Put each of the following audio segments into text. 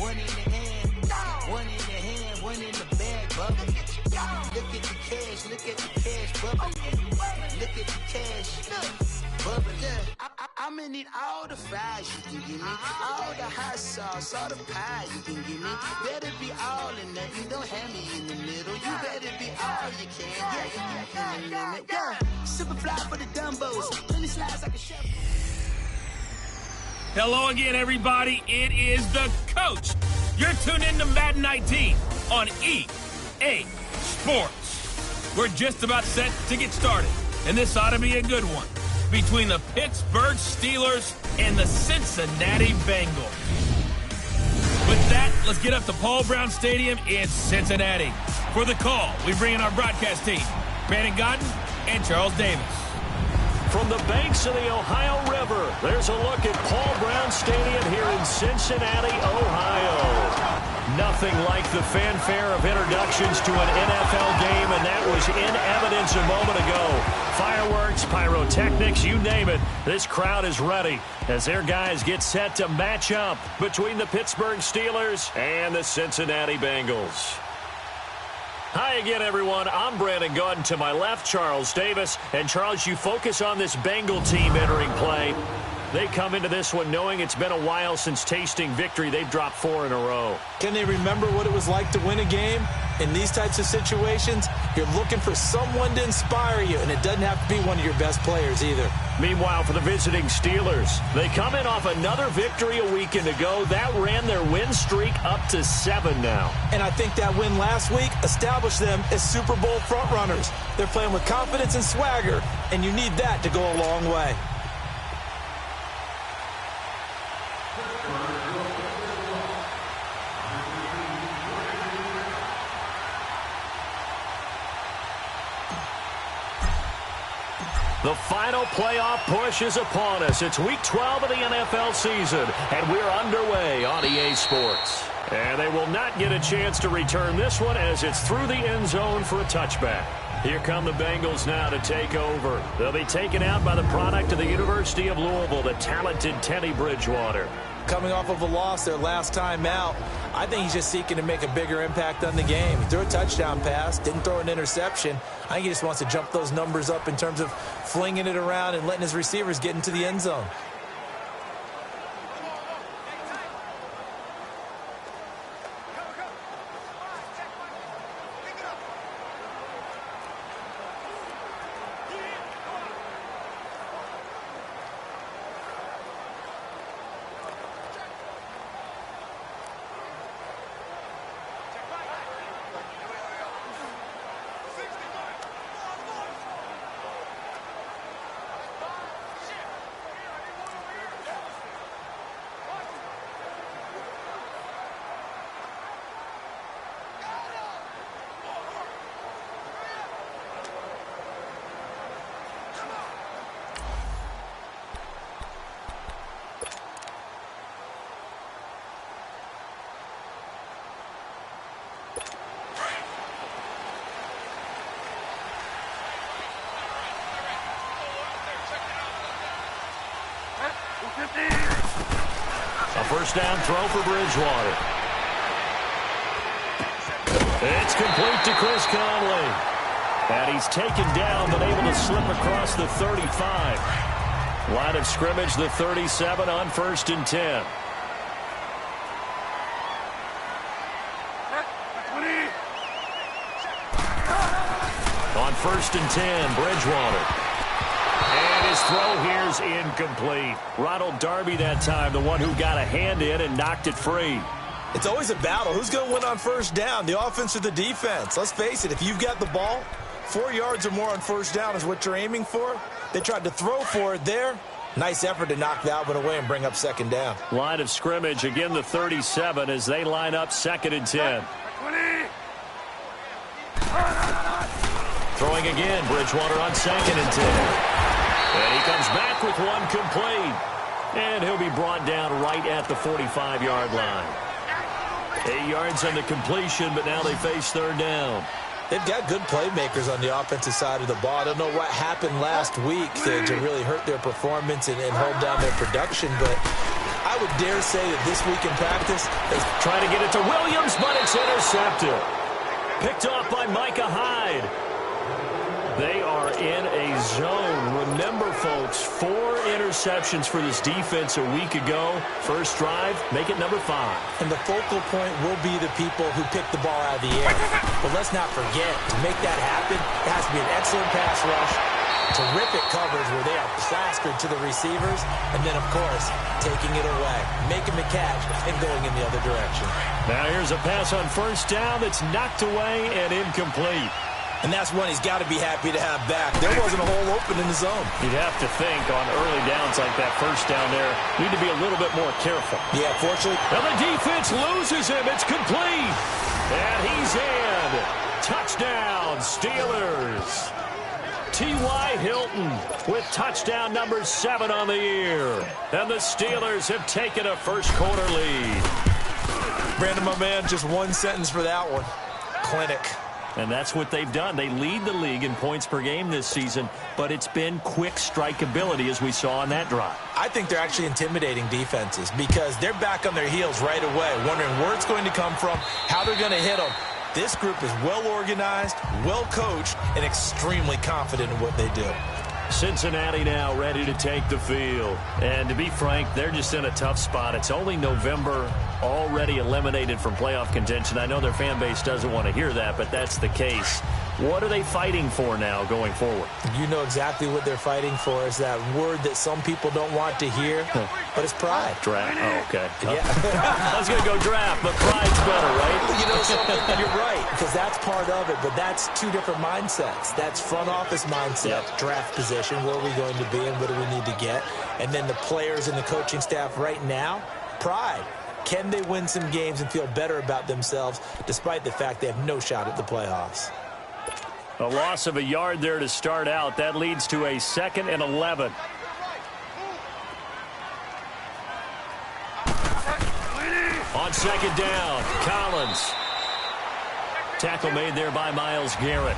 one in the hand, one in the hand, one in the bag, bubba. Look at the cash, bubba. Look at the cash, bubba. I'ma need all the fries you can give me, all the hot sauce, all the pie you can give me. Better be all or nothing, don't have me in the middle. You better be all you can, yeah. Super fly for the Dumbos, plenty slides like a chef. Hello again, everybody. It is the coach. You're tuned in to Madden 19 on EA Sports. We're just about set to get started, and this ought to be a good one between the Pittsburgh Steelers and the Cincinnati Bengals. With that, let's get up to Paul Brown Stadium in Cincinnati. For the call, we bring in our broadcast team, Brandon Godden and Charles Davis. From the banks of the Ohio River, there's a look at Paul Brown Stadium here in Cincinnati, Ohio. Nothing like the fanfare of introductions to an NFL game, and that was in evidence a moment ago. Fireworks, pyrotechnics, you name it. This crowd is ready as their guys get set to match up between the Pittsburgh Steelers and the Cincinnati Bengals. Hi again, everyone. I'm Brandon Godden. To my left, Charles Davis. And, Charles, you focus on this Bengal team entering play. They come into this one knowing it's been a while since tasting victory. They've dropped 4 in a row. Can they remember what it was like to win a game? In these types of situations, you're looking for someone to inspire you, and it doesn't have to be one of your best players either. Meanwhile, for the visiting Steelers, they come in off another victory a weekend ago. That ran their win streak up to 7 now. And I think that win last week established them as Super Bowl frontrunners. They're playing with confidence and swagger, and you need that to go a long way. The final playoff push is upon us. It's Week 12 of the NFL season, and we're underway on EA Sports. And they will not get a chance to return this one as it's through the end zone for a touchback. Here come the Bengals now to take over. They'll be taken out by the product of the University of Louisville, the talented Teddy Bridgewater. Coming off of a loss their last time out, I think he's just seeking to make a bigger impact on the game. He threw a touchdown pass, didn't throw an interception. I think he just wants to jump those numbers up in terms of flinging it around and letting his receivers get into the end zone. A first down throw for Bridgewater. It's complete to Chris Conley. And he's taken down, but able to slip across the 35. Line of scrimmage, the 37 on 1st and 10. On 1st and 10, Bridgewater. And his throw here's incomplete. Ronald Darby that time, the one who got a hand in and knocked it free. It's always a battle. Who's going to win on first down, the offense or the defense? Let's face it, if you've got the ball, 4 yards or more on first down is what you're aiming for. They tried to throw for it there. Nice effort to knock that one away and bring up second down. Line of scrimmage, again the 37 as they line up 2nd and 10. Throwing again, Bridgewater on 2nd and 10. And he comes back with one complete. And he'll be brought down right at the 45-yard line. 8 yards on the completion, but now they face 3rd down. They've got good playmakers on the offensive side of the ball. I don't know what happened last week to really hurt their performance and hold down their production, but I I would dare say that this week in practice, trying to get it to Williams, but it's intercepted. Picked off by Micah Hyde. They are in a zone. Remember, folks, 4 interceptions for this defense a week ago. First drive, make it number 5. And the focal point will be the people who pick the ball out of the air. But let's not forget, to make that happen, it has to be an excellent pass rush, terrific coverage where they are plastered to the receivers, and then, of course, taking it away, making the catch, and going in the other direction. Now here's a pass on first down that's knocked away and incomplete. And that's one he's got to be happy to have back. There wasn't a hole open in the zone. You'd have to think on early downs like that first down there, need to be a little bit more careful. Yeah, fortunately. And the defense loses him. It's complete. And he's in. Touchdown, Steelers. T.Y. Hilton with touchdown number 7 on the year. And the Steelers have taken a first-quarter lead. Brandon, my man, just one sentence for that one. Clinic. And that's what they've done. They lead the league in points per game this season, but it's been quick strikeability as we saw on that drive. I think they're actually intimidating defenses because they're back on their heels right away, wondering where it's going to come from, how they're going to hit them. This group is well organized, well coached, and extremely confident in what they do. Cincinnati now ready to take the field. And to be frank, they're just in a tough spot. It's only November, already eliminated from playoff contention. I know their fan base doesn't want to hear that, but that's the case. What are they fighting for now going forward? You know exactly what they're fighting for. Is that word that some people don't want to hear, but it's pride. Draft. Oh, okay. Yeah. I was going to go draft, but pride's better, right? You know something? You're right, because that's part of it, but that's 2 different mindsets. That's front office mindset, draft position, where are we going to be and what do we need to get? And then the players and the coaching staff right now, pride. Can they win some games and feel better about themselves despite the fact they have no shot at the playoffs? A loss of a yard there to start out. That leads to a 2nd and 11. On 2nd down, Collins. Tackle made there by Myles Garrett.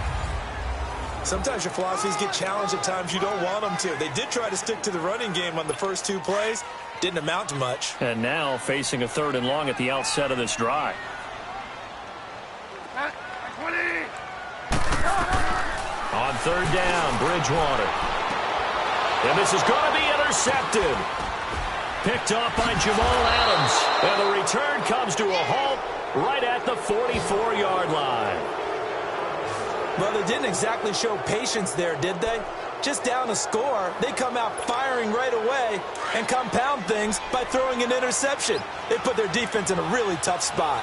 Sometimes your philosophies get challenged at times you don't want them to. They did try to stick to the running game on the first 2 plays. Didn't amount to much. And now facing a 3rd and long at the outset of this drive. On 3rd down, Bridgewater. And this is going to be intercepted. Picked off by Jamal Adams. And the return comes to a halt right at the 44-yard line. Well, they didn't exactly show patience there, did they? Just down a score, they come out firing right away and compound things by throwing an interception. They put their defense in a really tough spot.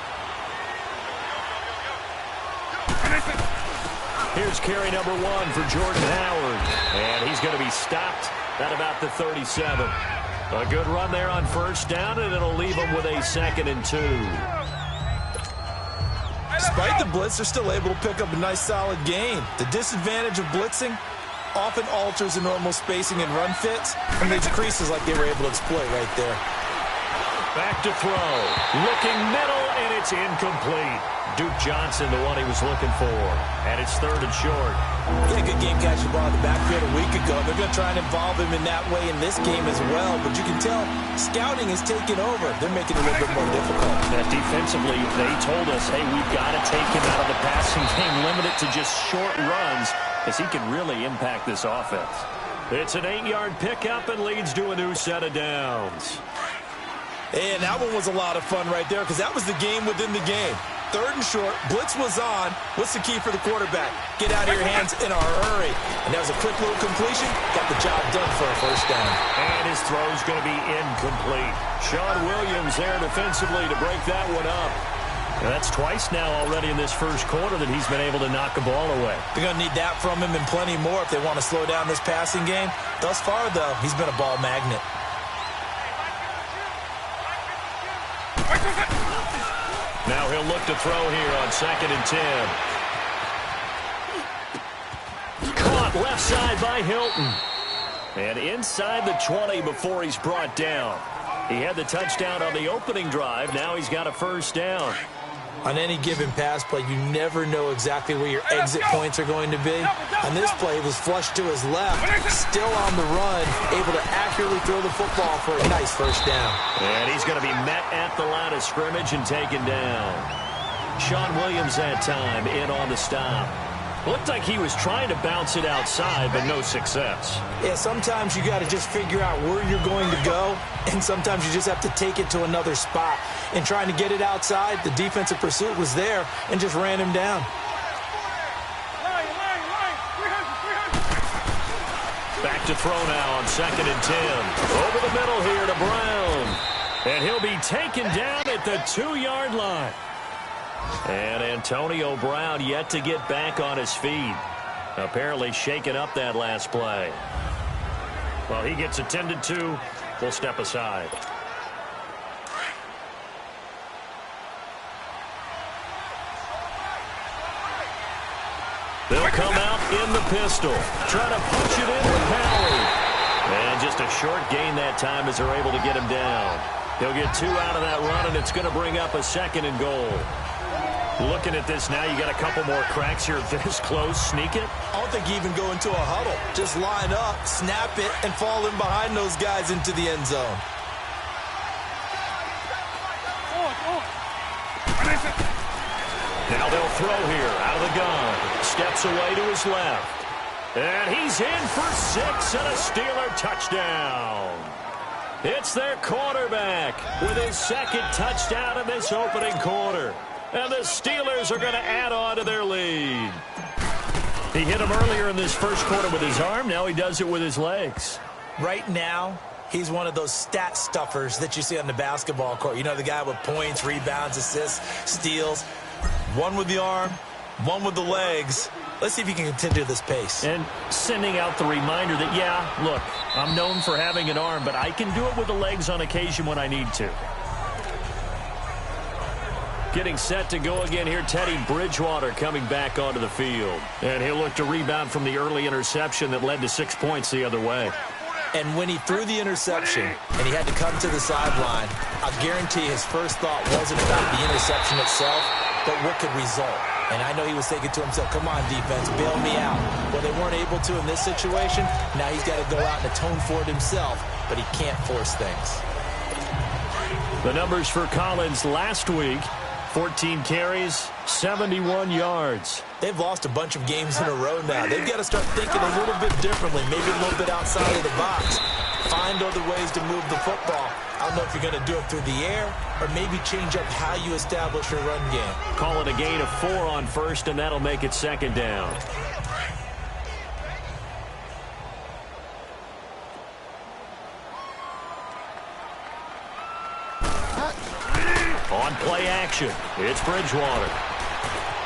Here's carry number 1 for Jordan Howard. And he's going to be stopped at about the 37. A good run there on first down, and it'll leave them with a 2nd and 2. Despite the blitz, they're still able to pick up a nice, solid gain. The disadvantage of blitzing often alters the normal spacing and run fits, and leaves creases like they were able to exploit right there. Back to throw. Looking middle, and it's incomplete. Duke Johnson, the one he was looking for. And it's 3rd and short. He had a good game catching the ball in the backfield a week ago. They're going to try and involve him in that way in this game as well. But you can tell scouting is taking over. They're making it a little bit more difficult. That defensively, they told us, hey, we've got to take him out of the passing game, limit it to just short runs, as he can really impact this offense. It's an 8-yard pickup and leads to a new set of downs. And that one was a lot of fun right there because that was the game within the game. 3rd and short, blitz was on. What's the key for the quarterback? Get out of your hands in a hurry. And that was a quick little completion. Got the job done for a first down. And his throw's going to be incomplete. Sean Williams there defensively to break that one up. And that's twice now already in this first quarter that he's been able to knock a ball away. They're going to need that from him and plenty more if they want to slow down this passing game. Thus far, though, he's been a ball magnet. Now he'll look to throw here on 2nd and 10. Caught left side by Hilton. And inside the 20 before he's brought down. He had the touchdown on the opening drive. Now he's got a first down. On any given pass play, you never know exactly where your exit points are going to be. On this play, it was flushed to his left, still on the run, able to accurately throw the football for a nice first down. And he's going to be met at the line of scrimmage and taken down. Sean Williams that time in on the stop. Looked like he was trying to bounce it outside, but no success. Yeah, sometimes you got to just figure out where you're going to go, and sometimes you just have to take it to another spot. And trying to get it outside, the defensive pursuit was there and just ran him down. Back to throw now on 2nd and 10. Over the middle here to Brown. And he'll be taken down at the 2-yard line. And Antonio Brown yet to get back on his feet. Apparently shaking up that last play. Well, he gets attended to. We'll step aside. They'll come out in the pistol. Trying to punch it in with Howard. And just a short gain that time as they're able to get him down. He'll get 2 out of that run, and it's going to bring up a 2nd and goal. Looking at this now, you got a couple more cracks here this close. Sneak it? I don't think you even go into a huddle. Just line up, snap it, and fall in behind those guys into the end zone. Now they'll throw here out of the gun. Steps away to his left. And he's in for 6 and a Steeler touchdown. It's their quarterback with his 2nd touchdown in this opening quarter. And the Steelers are going to add on to their lead. He hit him earlier in this first quarter with his arm. Now he does it with his legs. Right now, he's one of those stat stuffers that you see on the basketball court. You know, the guy with points, rebounds, assists, steals. One with the arm, one with the legs. Let's see if he can continue this pace. And sending out the reminder that, yeah, look, I'm known for having an arm, but I can do it with the legs on occasion when I need to. Getting set to go again here, Teddy Bridgewater coming back onto the field. And he'll look to rebound from the early interception that led to 6 points the other way. And when he threw the interception and he had to come to the sideline, I'll guarantee his first thought wasn't about the interception itself, but what could result. And I know he was thinking to himself, come on, defense, bail me out. Well, they weren't able to in this situation. Now he's got to go out and atone for it himself, but he can't force things. The numbers for Collins last week: 14 carries, 71 yards. They've lost a bunch of games in a row now. They've got to start thinking a little bit differently, maybe a little bit outside of the box. Find other ways to move the football. I don't know if you're going to do it through the air or maybe change up how you establish your run game. Call it a gain of 4 on first, and that'll make it 2nd down. On play action, it's Bridgewater.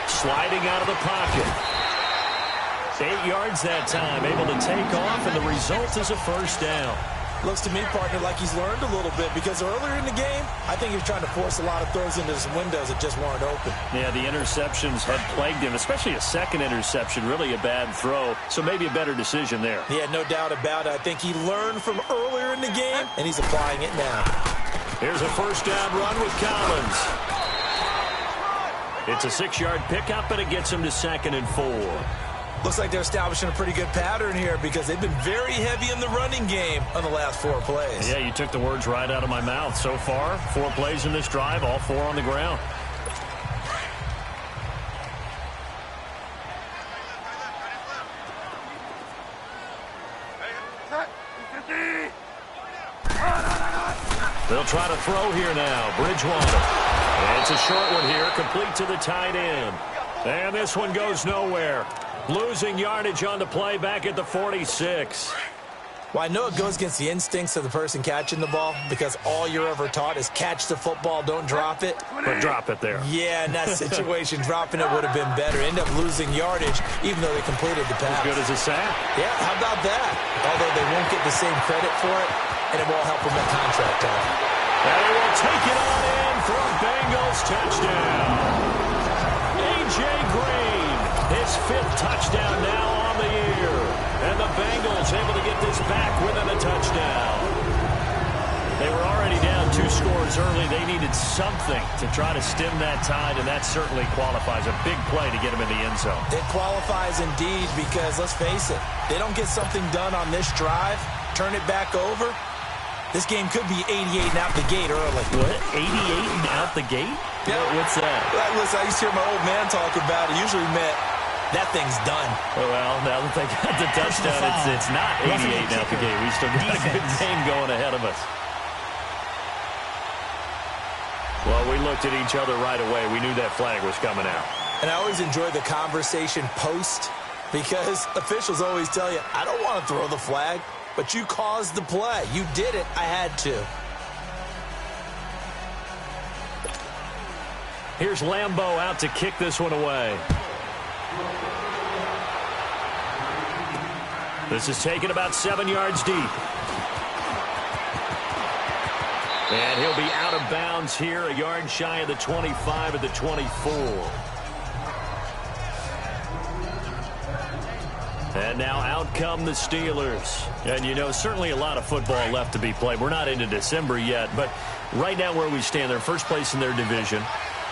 Sliding out of the pocket. 8 yards that time, able to take off, and the result is a first down. Looks to me, partner, like he's learned a little bit because earlier in the game, I think he was trying to force a lot of throws into some windows that just weren't open. Yeah, the interceptions had plagued him, especially a 2nd interception, really a bad throw, so maybe a better decision there. Yeah, no doubt about it. I think he learned from earlier in the game, and he's applying it now. Here's a first down run with Collins. It's a 6-yard pickup, and it gets him to 2nd and 4. Looks like they're establishing a pretty good pattern here because they've been very heavy in the running game on the last 4 plays. Yeah, you took the words right out of my mouth. So far, 4 plays in this drive, all 4 on the ground. They'll try to throw here now. Bridgewater. And it's a short one here, complete to the tight end. And this one goes nowhere. Losing yardage on the play back at the 46. Well, I know it goes against the instincts of the person catching the ball because all you're ever taught is catch the football, don't drop it. But drop it there. Yeah, in that situation, dropping it would have been better. End up losing yardage even though they completed the pass. As good as a sack. Yeah, how about that? Although they won't get the same credit for it, and it won't help them at contract time. And they will take it on in for a Bengals touchdown. A.J. Green, his 5th touchdown now on the year. And the Bengals able to get this back within a touchdown. They were already down 2 scores early. They needed something to try to stem that tide, and that certainly qualifies. A big play to get them in the end zone. It qualifies indeed because, let's face it, they don't get something done on this drive, turn it back over, this game could be 88 and out the gate early. What? 88 and out the gate? Yeah. What's that? Listen, I used to hear my old man talk about it. Usually meant that thing's done. Oh, well, now that they got the touchdown, it's not 88 and out the gate. We still got a good game going ahead of us. Well, we looked at each other right away. We knew that flag was coming out. And I always enjoy the conversation post because officials always tell you, I don't want to throw the flag, but you caused the play. You did it. I had to. Here's Lambeau out to kick this one away. This is taken about 7 yards deep. And he'll be out of bounds here, a yard shy of the 25 at the 24. And now out come the Steelers. And, you know, certainly a lot of football left to be played. We're not into December yet, but right now where we stand, they're first place in their division.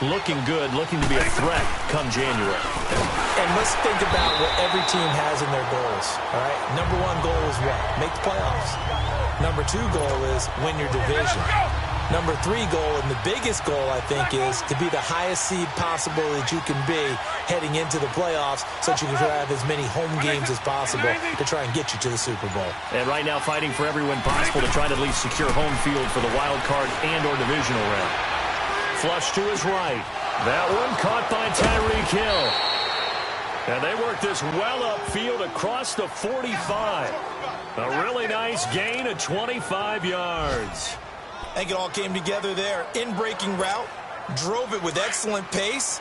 Looking good, looking to be a threat come January. And let's think about what every team has in their goals, all right? Number 1 goal is what? Make the playoffs. Number 2 goal is win your division. Number 3 goal, and the biggest goal, I think, is to be the highest seed possible that you can be heading into the playoffs so that you can have as many home games as possible to try and get you to the Super Bowl. And right now fighting for every win possible to try to at least secure home field for the wild card and or divisional round. Flush to his right. That one caught by Tyreek Hill. And they work this well upfield across the 45. A really nice gain of 25 yards. I think it all came together there. In-breaking route, drove it with excellent pace.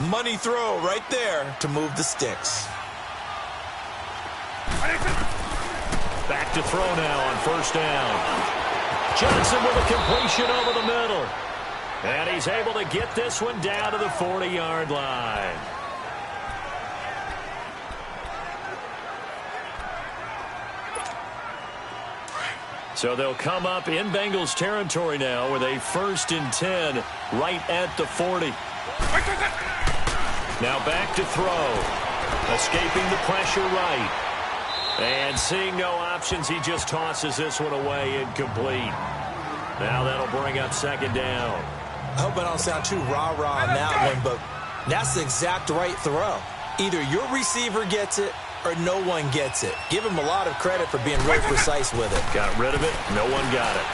Money throw right there to move the sticks. Back to throw now on first down. Johnson with a completion over the middle. And he's able to get this one down to the 40-yard line. So they'll come up in Bengals territory now with a 1st and 10 right at the 40. Now back to throw. Escaping the pressure right. And seeing no options, he just tosses this one away incomplete. Now that'll bring up 2nd down. I hope I don't sound too rah-rah on that one, but that's the exact right throw. Either your receiver gets it or no one gets it. Give him a lot of credit for being really precise with it. Got rid of it. No one got it.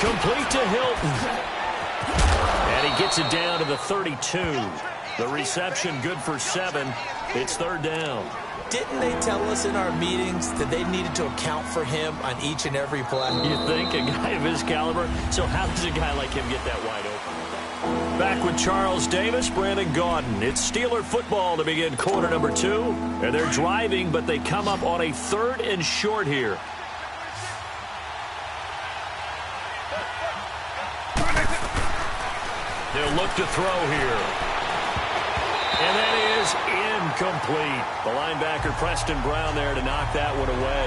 Complete to Hilton. And he gets it down to the 32. The reception good for 7. It's 3rd down. Didn't they tell us in our meetings that they needed to account for him on each and every play? You think? A guy of his caliber? So how does a guy like him get that wide open? Back with Charles Davis, Brandon Gaudin. It's Steeler football to begin quarter number 2. And they're driving, but they come up on a 3rd and short here. They'll look to throw here. And that is incomplete. The linebacker, Preston Brown, there to knock that one away.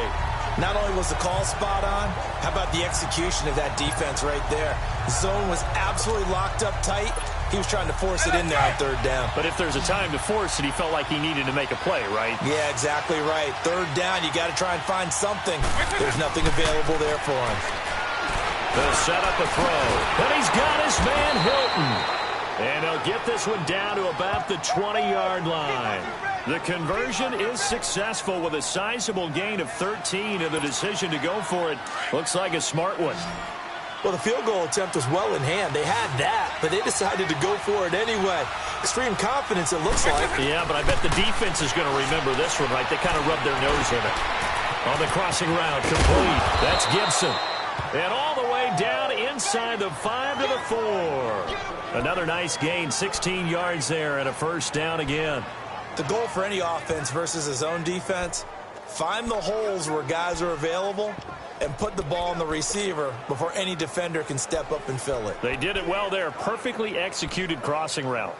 Not only was the call spot on, how about the execution of that defense right there? Zone was absolutely locked up tight. He was trying to force it in there on 3rd down. But if there's a time to force it, he felt like he needed to make a play, right? Yeah, exactly right. 3rd down, you got to try and find something. There's nothing available there for him. They'll set up a throw. And he's got his man, Hilton. And he'll get this one down to about the 20-yard line. The conversion is successful with a sizable gain of 13, and the decision to go for it looks like a smart one. Well, the field goal attempt was well in hand. They had that, but they decided to go for it anyway. Extreme confidence, it looks like. Yeah, but I bet the defense is going to remember this one, right? They kind of rubbed their nose in it. On the crossing route, complete. That's Gibson. And all the way down inside the 5 to the 4. Another nice gain, 16 yards there, and a 1st down again. The goal for any offense versus his own defense, find the holes where guys are available and put the ball in the receiver before any defender can step up and fill it. They did it well there. Perfectly executed crossing route.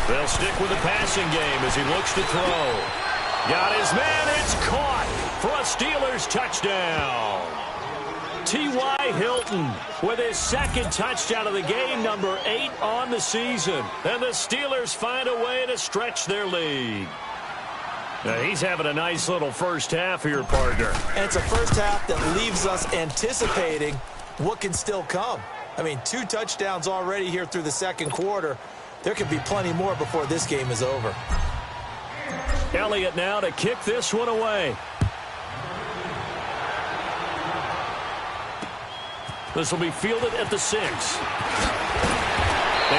They'll stick with the passing game as he looks to throw. Got his man. It's caught for a Steelers touchdown. T.Y. Hilton with his second touchdown of the game, number 8 on the season. And the Steelers find a way to stretch their lead. Now, he's having a nice little first half here, partner. And it's a first half that leaves us anticipating what can still come. I mean, 2 touchdowns already here through the second quarter. There could be plenty more before this game is over. Elliott now to kick this one away. This will be fielded at the 6. And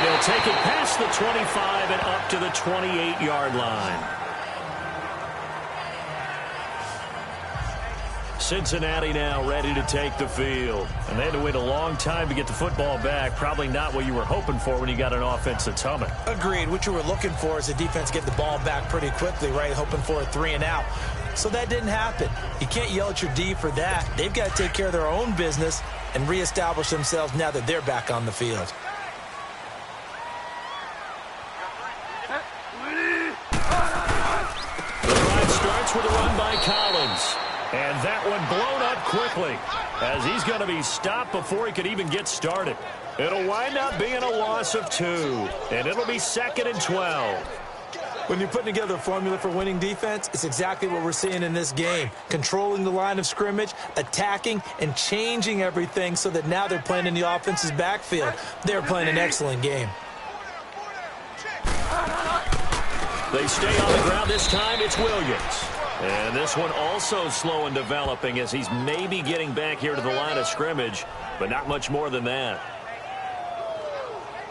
he'll take it past the 25 and up to the 28-yard line. Cincinnati now ready to take the field. And they had to wait a long time to get the football back. Probably not what you were hoping for when you got an offense that's humming. Agreed. What you were looking for is the defense get the ball back pretty quickly, right? Hoping for a 3 and out. So that didn't happen. You can't yell at your D for that. They've got to take care of their own business and reestablish themselves now that they're back on the field. The drive starts with a run by Collins. And that one blown up quickly as he's going to be stopped before he could even get started. It'll wind up being a loss of 2, and it'll be 2nd and 12. When you're putting together a formula for winning defense, it's exactly what we're seeing in this game. Controlling the line of scrimmage, attacking, and changing everything so that now they're playing in the offense's backfield. They're playing an excellent game. They stay on the ground this time. It's Williams. And this one also slow in developing as he's maybe getting back here to the line of scrimmage, but not much more than that.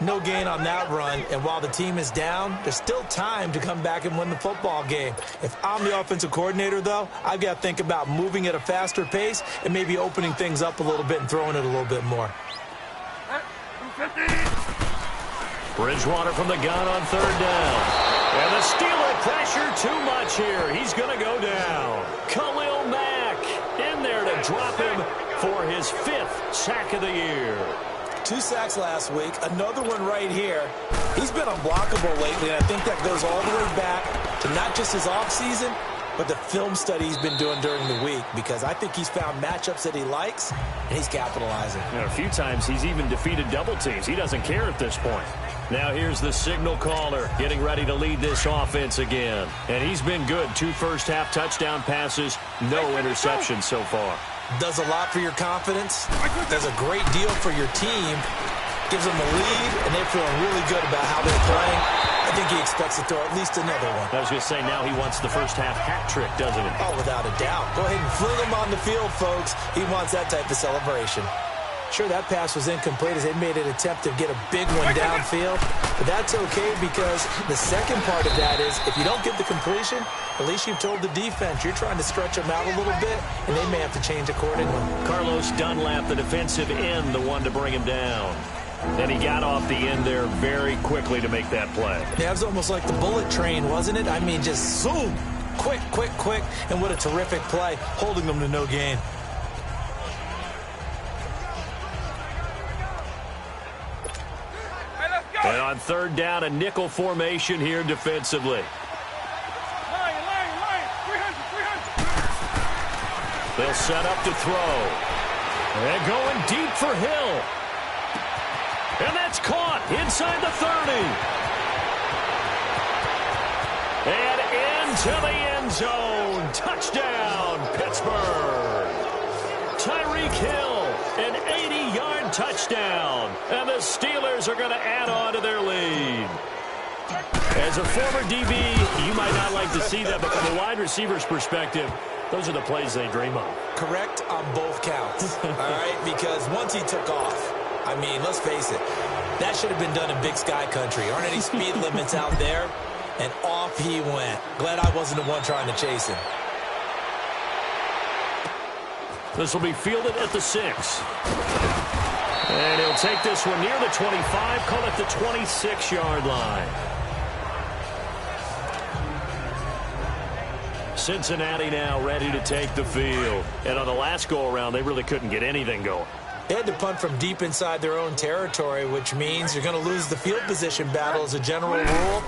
No gain on that run, and while the team is down, there's still time to come back and win the football game. If I'm the offensive coordinator, though, I've got to think about moving at a faster pace and maybe opening things up a little bit and throwing it a little bit more. Bridgewater from the gun on 3rd down. And the Steeler pressure too much here. He's going to go down. Khalil Mack in there to drop him for his 5th sack of the year. 2 sacks last week, another one right here. He's been unblockable lately, and I think that goes all the way back to not just his offseason, but the film study he's been doing during the week, because I think he's found matchups that he likes, and he's capitalizing. You know, a few times he's even defeated double teams. He doesn't care at this point. Now here's the signal caller getting ready to lead this offense again. And he's been good. 2 first-half touchdown passes, no interceptions so far. Does a lot for your confidence. Does a great deal for your team. Gives them the lead, and they're feeling really good about how they're playing. I think he expects to throw at least another one. I was going to say, now he wants the first-half hat trick, doesn't he? Oh, without a doubt. Go ahead and fling him on the field, folks. He wants that type of celebration. Sure, that pass was incomplete as they made an attempt to get a big one downfield. But that's okay, because the second part of that is if you don't get the completion, at least you've told the defense you're trying to stretch them out a little bit, and they may have to change accordingly. Carlos Dunlap, the defensive end, the one to bring him down. And he got off the end there very quickly to make that play. Yeah, it was almost like the bullet train, wasn't it? I mean, just zoom, quick, quick, quick, and what a terrific play, holding them to no gain. And on 3rd down, a nickel formation here defensively. They'll set up to throw. And going deep for Hill. And that's caught inside the 30. And into the end zone. Touchdown, Pittsburgh. Tyreek Hill, an 80-yard touchdown. And the Steelers are going to add on to their lead. As a former DB, you might not like to see that, but from a wide receiver's perspective, those are the plays they dream of. Correct on both counts, all right? Because once he took off, I mean, let's face it, that should have been done in Big Sky Country. Aren't any speed limits out there? And off he went. Glad I wasn't the one trying to chase him. This will be fielded at the 6. And he'll take this one near the 25, call it the 26-yard line. Cincinnati now ready to take the field. And on the last go-around, they really couldn't get anything going. They had to punt from deep inside their own territory, which means you're going to lose the field position battle as a general rule.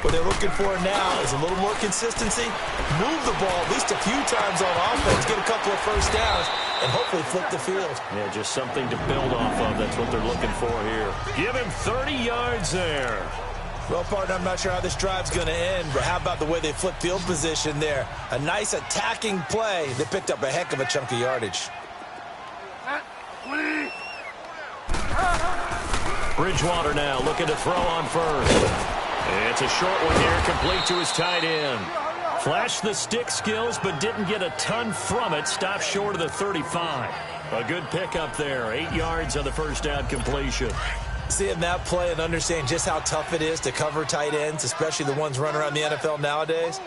What they're looking for now is a little more consistency, move the ball at least a few times on offense, get a couple of first downs, and hopefully flip the field. Yeah, just something to build off of. That's what they're looking for here. Give him 30 yards there. Well, partner, I'm not sure how this drive's going to end, but how about the way they flip field position there? A nice attacking play. They picked up a heck of a chunk of yardage. Bridgewater now looking to throw on first. It's a short one here, complete to his tight end. Flashed the stick skills, but didn't get a ton from it. Stopped short of the 35. A good pickup there. 8 yards on the first down completion. Seeing that play and understanding just how tough it is to cover tight ends, especially the ones running around the NFL nowadays,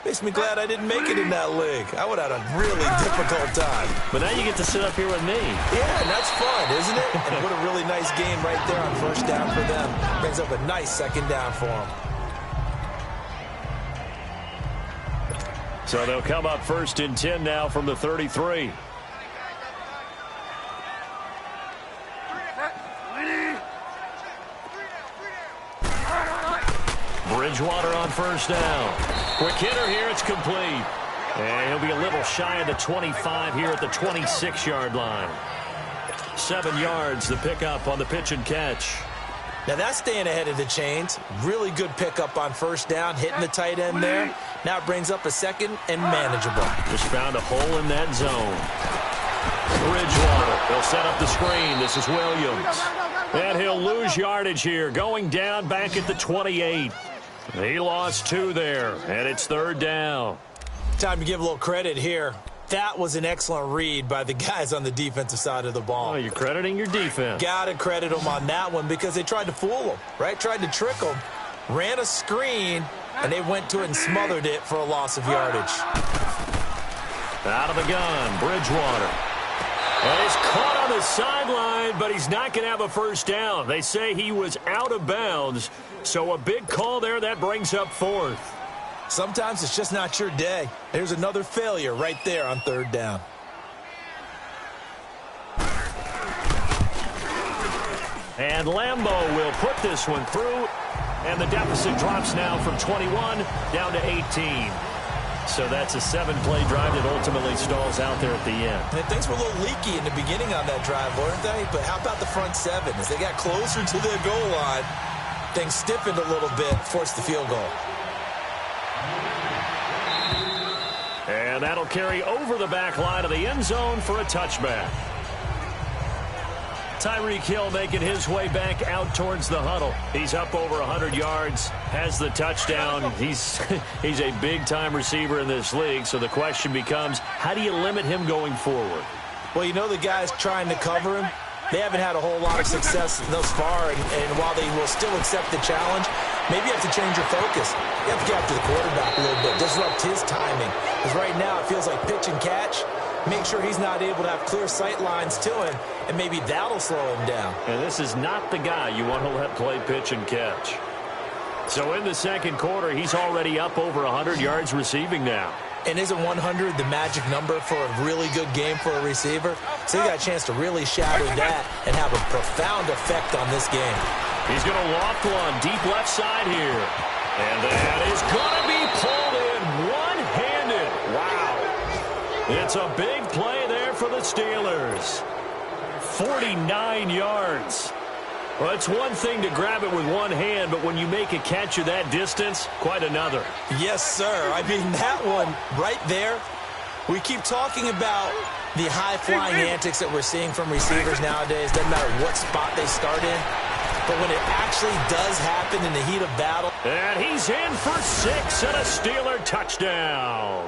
makes me glad I didn't make it in that league. I would have had a really difficult time. But now you get to sit up here with me. Yeah, and that's fun, isn't it? And what a really nice game right there on first down for them. Brings up a nice second down for them. So they'll come up first and 10 now from the 33. Bridgewater on first down. Quick hitter here, it's complete. And he'll be a little shy of the 25 here at the 26-yard line. 7 yards, the pickup on the pitch and catch. Now that's staying ahead of the chains. Really good pickup on first down, hitting the tight end there. Now it brings up a second and manageable. Just found a hole in that zone. Bridgewater, they'll set up the screen. This is Williams. And he'll lose yardage here, going down back at the 28. He lost 2 there, and it's third down. Time to give a little credit here. That was an excellent read by the guys on the defensive side of the ball. Oh, you're crediting your defense. Got to credit them on that one because they tried to fool them, right? Tried to trick them. Ran a screen, and they went to it and smothered it for a loss of yardage. Out of the gun, Bridgewater. And he's caught on the sideline, but he's not going to have a first down. They say he was out of bounds, so a big call there. That brings up fourth. Sometimes it's just not your day. There's another failure right there on third down. And Lambeau will put this one through, and the deficit drops now from 21 down to 18. So that's a 7-play drive that ultimately stalls out there at the end. And things were a little leaky in the beginning on that drive, weren't they? But how about the front 7? As they got closer to their goal line, things stiffened a little bit, forced the field goal. And that'll carry over the back line of the end zone for a touchback. Tyreek Hill making his way back out towards the huddle. He's up over 100 yards, has the touchdown. He's a big-time receiver in this league, so the question becomes, how do you limit him going forward? Well, you know the guys trying to cover him, they haven't had a whole lot of success thus far, and while they will still accept the challenge, maybe you have to change your focus. You have to get after the quarterback a little bit, disrupt his timing. Because right now it feels like pitch and catch. Make sure he's not able to have clear sight lines to him, and maybe that'll slow him down. And this is not the guy you want to let play pitch and catch. So in the second quarter, he's already up over 100 yards receiving now. And isn't 100 the magic number for a really good game for a receiver? So he got a chance to really shatter that and have a profound effect on this game. He's going to loft one deep left side here. And that is going to be pulled in one-handed. Wow. It's a big play there for the Steelers. 49 yards. Well, it's one thing to grab it with one hand, but when you make a catch of that distance, quite another. Yes, sir. I mean, that one right there, we keep talking about the high-flying antics that we're seeing from receivers nowadays. Doesn't matter what spot they start in. But when it actually does happen in the heat of battle. And he's in for 6 and a Steeler touchdown.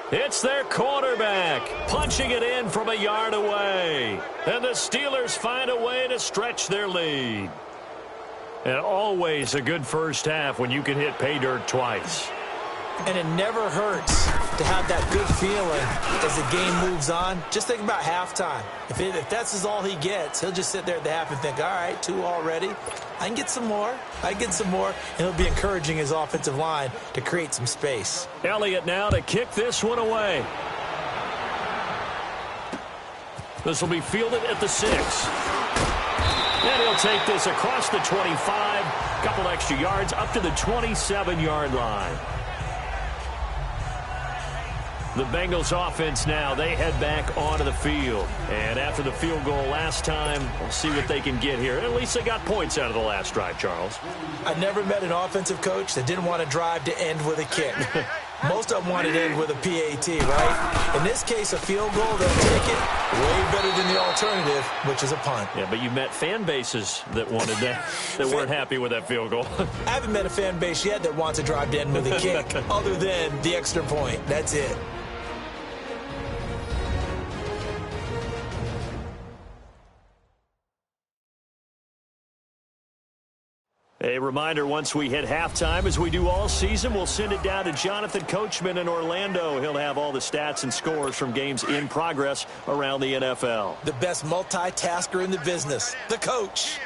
It's their quarterback punching it in from a yard away. And the Steelers find a way to stretch their lead. And always a good first half when you can hit pay dirt twice. And it never hurts to have that good feeling as the game moves on. Just think about halftime. If that's all he gets, he'll just sit there at the half and think, all right, 2 already. I can get some more. I can get some more. And he'll be encouraging his offensive line to create some space. Elliott now to kick this one away. This will be fielded at the 6. And he'll take this across the 25, couple extra yards up to the 27-yard line. The Bengals offense now, they head back onto the field. And after the field goal last time, we'll see what they can get here. At least they got points out of the last drive, Charles. I never met an offensive coach that didn't want to drive to end with a kick. Most of them wanted to end with a PAT, right? In this case, a field goal, they'll take it way better than the alternative, which is a punt. Yeah, but you met fan bases that wanted that, that weren't happy with that field goal. I haven't met a fan base yet that wants to drive to end with a kick, other than the extra point. That's it. A reminder, once we hit halftime, as we do all season, we'll send it down to Jonathan Coachman in Orlando. He'll have all the stats and scores from games in progress around the NFL. The best multitasker in the business, the coach.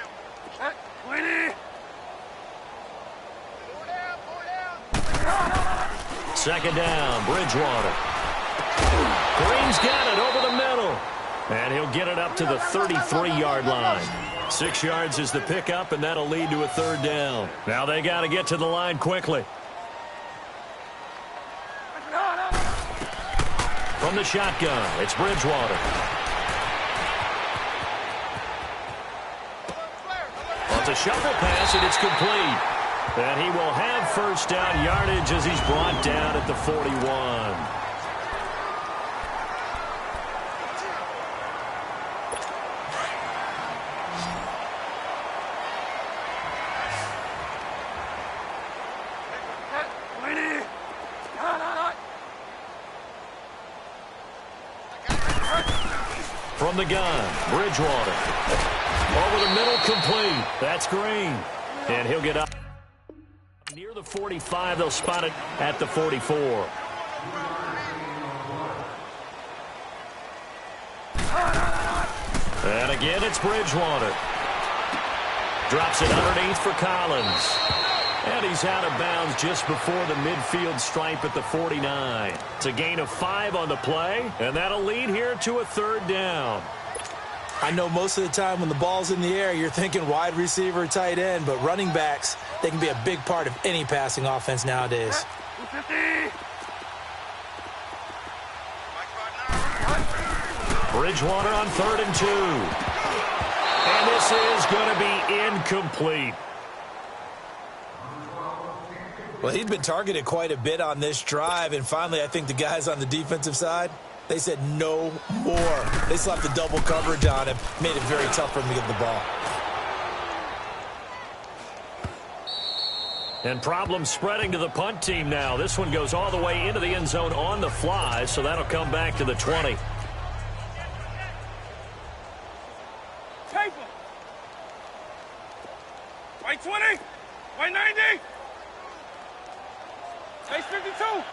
Second down, Bridgewater. Green's got it over the middle. And he'll get it up to the 33-yard line. 6 yards is the pickup, and that'll lead to a third down. Now they got to get to the line quickly. From the shotgun, it's Bridgewater. Well, it's a shuffle pass, and it's complete. And he will have first down yardage as he's brought down at the 41. From the gun, Bridgewater. Over the middle, complete. That's Green. And he'll get up near the 45. They'll spot it at the 44. And again, it's Bridgewater. Drops it underneath for Collins. And he's out of bounds just before the midfield stripe at the 49. It's a gain of 5 on the play, and that'll lead here to a third down. I know most of the time when the ball's in the air, you're thinking wide receiver, tight end, but running backs, they can be a big part of any passing offense nowadays. Bridgewater on 3rd and 2. And this is going to be incomplete. Well, he'd been targeted quite a bit on this drive, and finally I think the guys on the defensive side, they said no more. They slapped the double coverage on him, made it very tough for him to get the ball. And problems spreading to the punt team now. This one goes all the way into the end zone on the fly, so that'll come back to the 20. White 20, white 90. Base 52.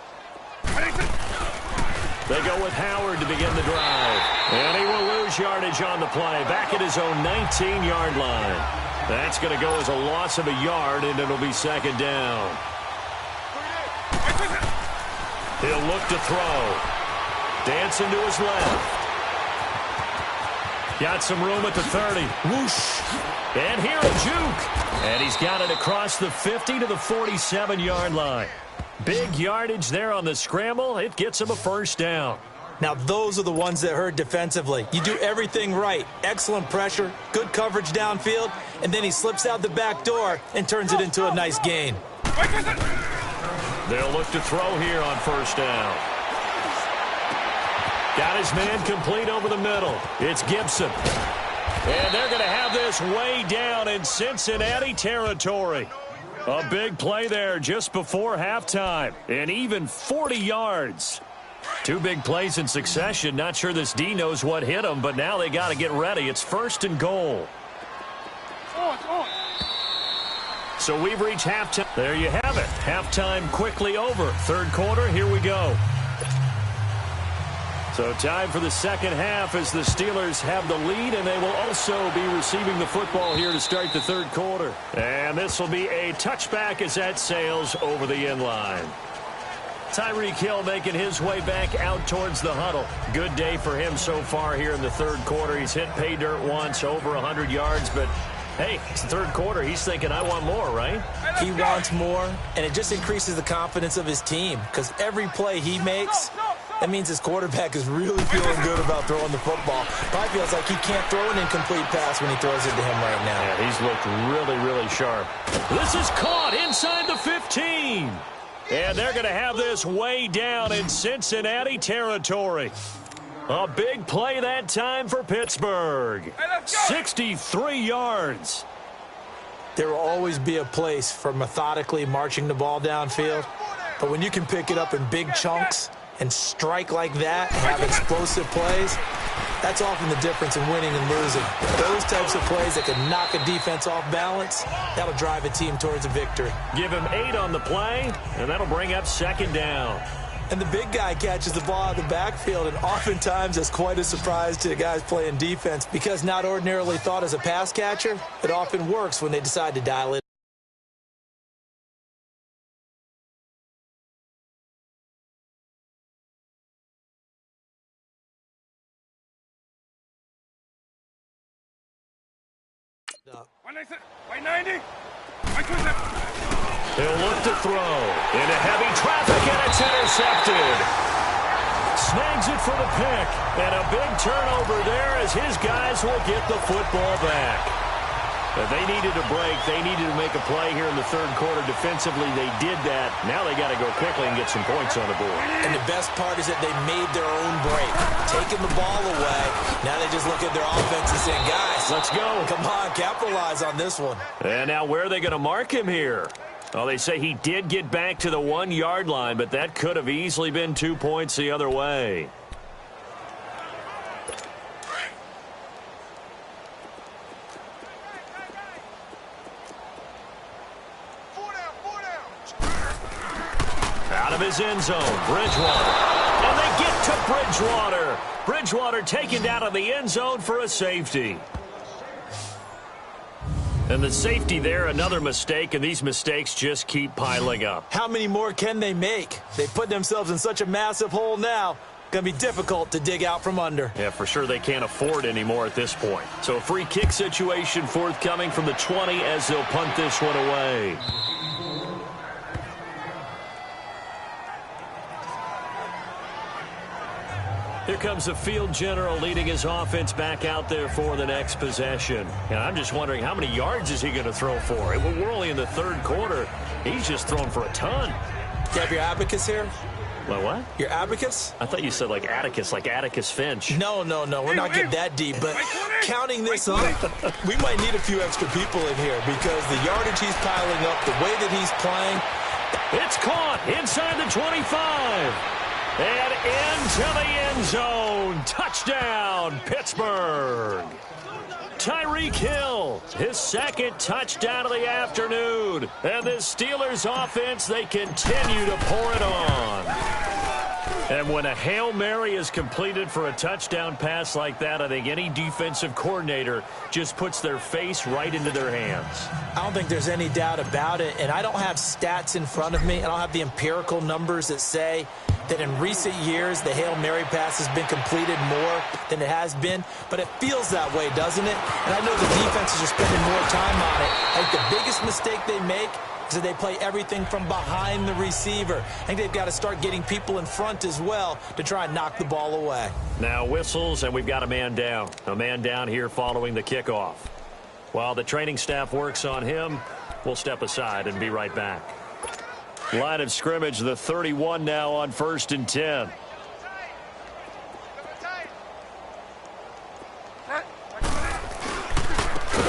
They go with Howard to begin the drive. And he will lose yardage on the play. Back at his own 19-yard line. That's going to go as a loss of a yard, and it'll be second down. He'll look to throw. Dancing to his left. Got some room at the 30. Whoosh. And here a juke. And he's got it across the 50 to the 47-yard line. Big yardage there on the scramble. It gets him a first down. Now, those are the ones that hurt defensively. You do everything right. Excellent pressure, good coverage downfield, and then he slips out the back door and turns it into a nice gain. They'll look to throw here on first down. Got his man complete over the middle. It's Gibson. And they're going to have this way down in Cincinnati territory. A big play there just before halftime. And even 40 yards. 2 big plays in succession. Not sure this D knows what hit him, but now they got to get ready. It's 1st and goal. So we've reached halftime. There you have it. Halftime quickly over. 3rd quarter, here we go. So time for the second half as the Steelers have the lead, and they will also be receiving the football here to start the 3rd quarter. And this will be a touchback as that sails over the end line. Tyreek Hill making his way back out towards the huddle. Good day for him so far here in the third quarter. He's hit pay dirt once, over 100 yards, but hey, it's the third quarter. He's thinking, I want more, right? He wants more, and it just increases the confidence of his team because every play he makes, that means his quarterback is really feeling good about throwing the football. Probably feels like he can't throw an incomplete pass when he throws it to him right now. Yeah, he's looked really, really sharp. This is caught inside the 15. And they're going to have this way down in Cincinnati territory. A big play that time for Pittsburgh. 63 yards. There will always be a place for methodically marching the ball downfield. But when you can pick it up in big chunks and strike like that and have explosive plays, that's often the difference in winning and losing. Those types of plays that can knock a defense off balance, that'll drive a team towards a victory. Give him 8 on the play, and that'll bring up second down. And the big guy catches the ball out of the backfield, and oftentimes it's quite a surprise to the guys playing defense because not ordinarily thought as a pass catcher, it often works when they decide to dial it. He'll look to throw into heavy traffic, and it's intercepted. Snags it for the pick, and a big turnover there as his guys will get the football back. But they needed a break. They needed to make a play here in the third quarter. Defensively, they did that. Now they got to go quickly and get some points on the board. And the best part is that they made their own break, taking the ball away. Now they just look at their offense and say, guys, let's go. Come on, capitalize on this one. And now where are they going to mark him here? Well, they say he did get back to the 1-yard line, but that could have easily been 2 points the other way. Out of his end zone, Bridgewater. And they get to Bridgewater. Bridgewater taken down in the end zone for a safety. And the safety there, another mistake, and these mistakes just keep piling up. How many more can they make? They put themselves in such a massive hole now. Going to be difficult to dig out from under. Yeah, for sure they can't afford anymore at this point. So a free kick situation forthcoming from the 20 as they'll punt this one away. Here comes the field general leading his offense back out there for the next possession. And I'm just wondering, how many yards is he going to throw for? We're only in the third quarter. He's just thrown for a ton. You have your abacus here? My what? Your abacus? I thought you said like Atticus Finch. No. We're not getting that deep. But counting this up, we might need a few extra people in here because the yardage he's piling up, the way that he's playing. It's caught inside the 25. And into the end zone. Touchdown, Pittsburgh. Tyreek Hill, his second touchdown of the afternoon. And the Steelers offense, they continue to pour it on. And when a Hail Mary is completed for a touchdown pass like that, I think any defensive coordinator just puts their face right into their hands. I don't think there's any doubt about it. And I don't have stats in front of me. I don't have the empirical numbers that say that in recent years the Hail Mary pass has been completed more than it has been. But it feels that way, doesn't it? And I know the defenses are spending more time on it. I think the biggest mistake they make is that they play everything from behind the receiver. I think they've got to start getting people in front as well to try and knock the ball away. Now whistles, and we've got a man down. A man down here following the kickoff. While the training staff works on him, we'll step aside and be right back. Line of scrimmage, the 31 now on 1st and 10.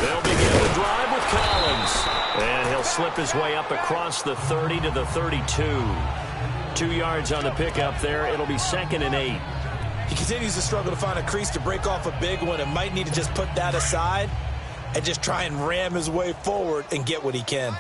They'll begin the drive with Collins. And he'll slip his way up across the 30 to the 32. 2 yards on the pickup there. It'll be 2nd and 8. He continues to struggle to find a crease to break off a big one and might need to just put that aside and just try and ram his way forward and get what he can.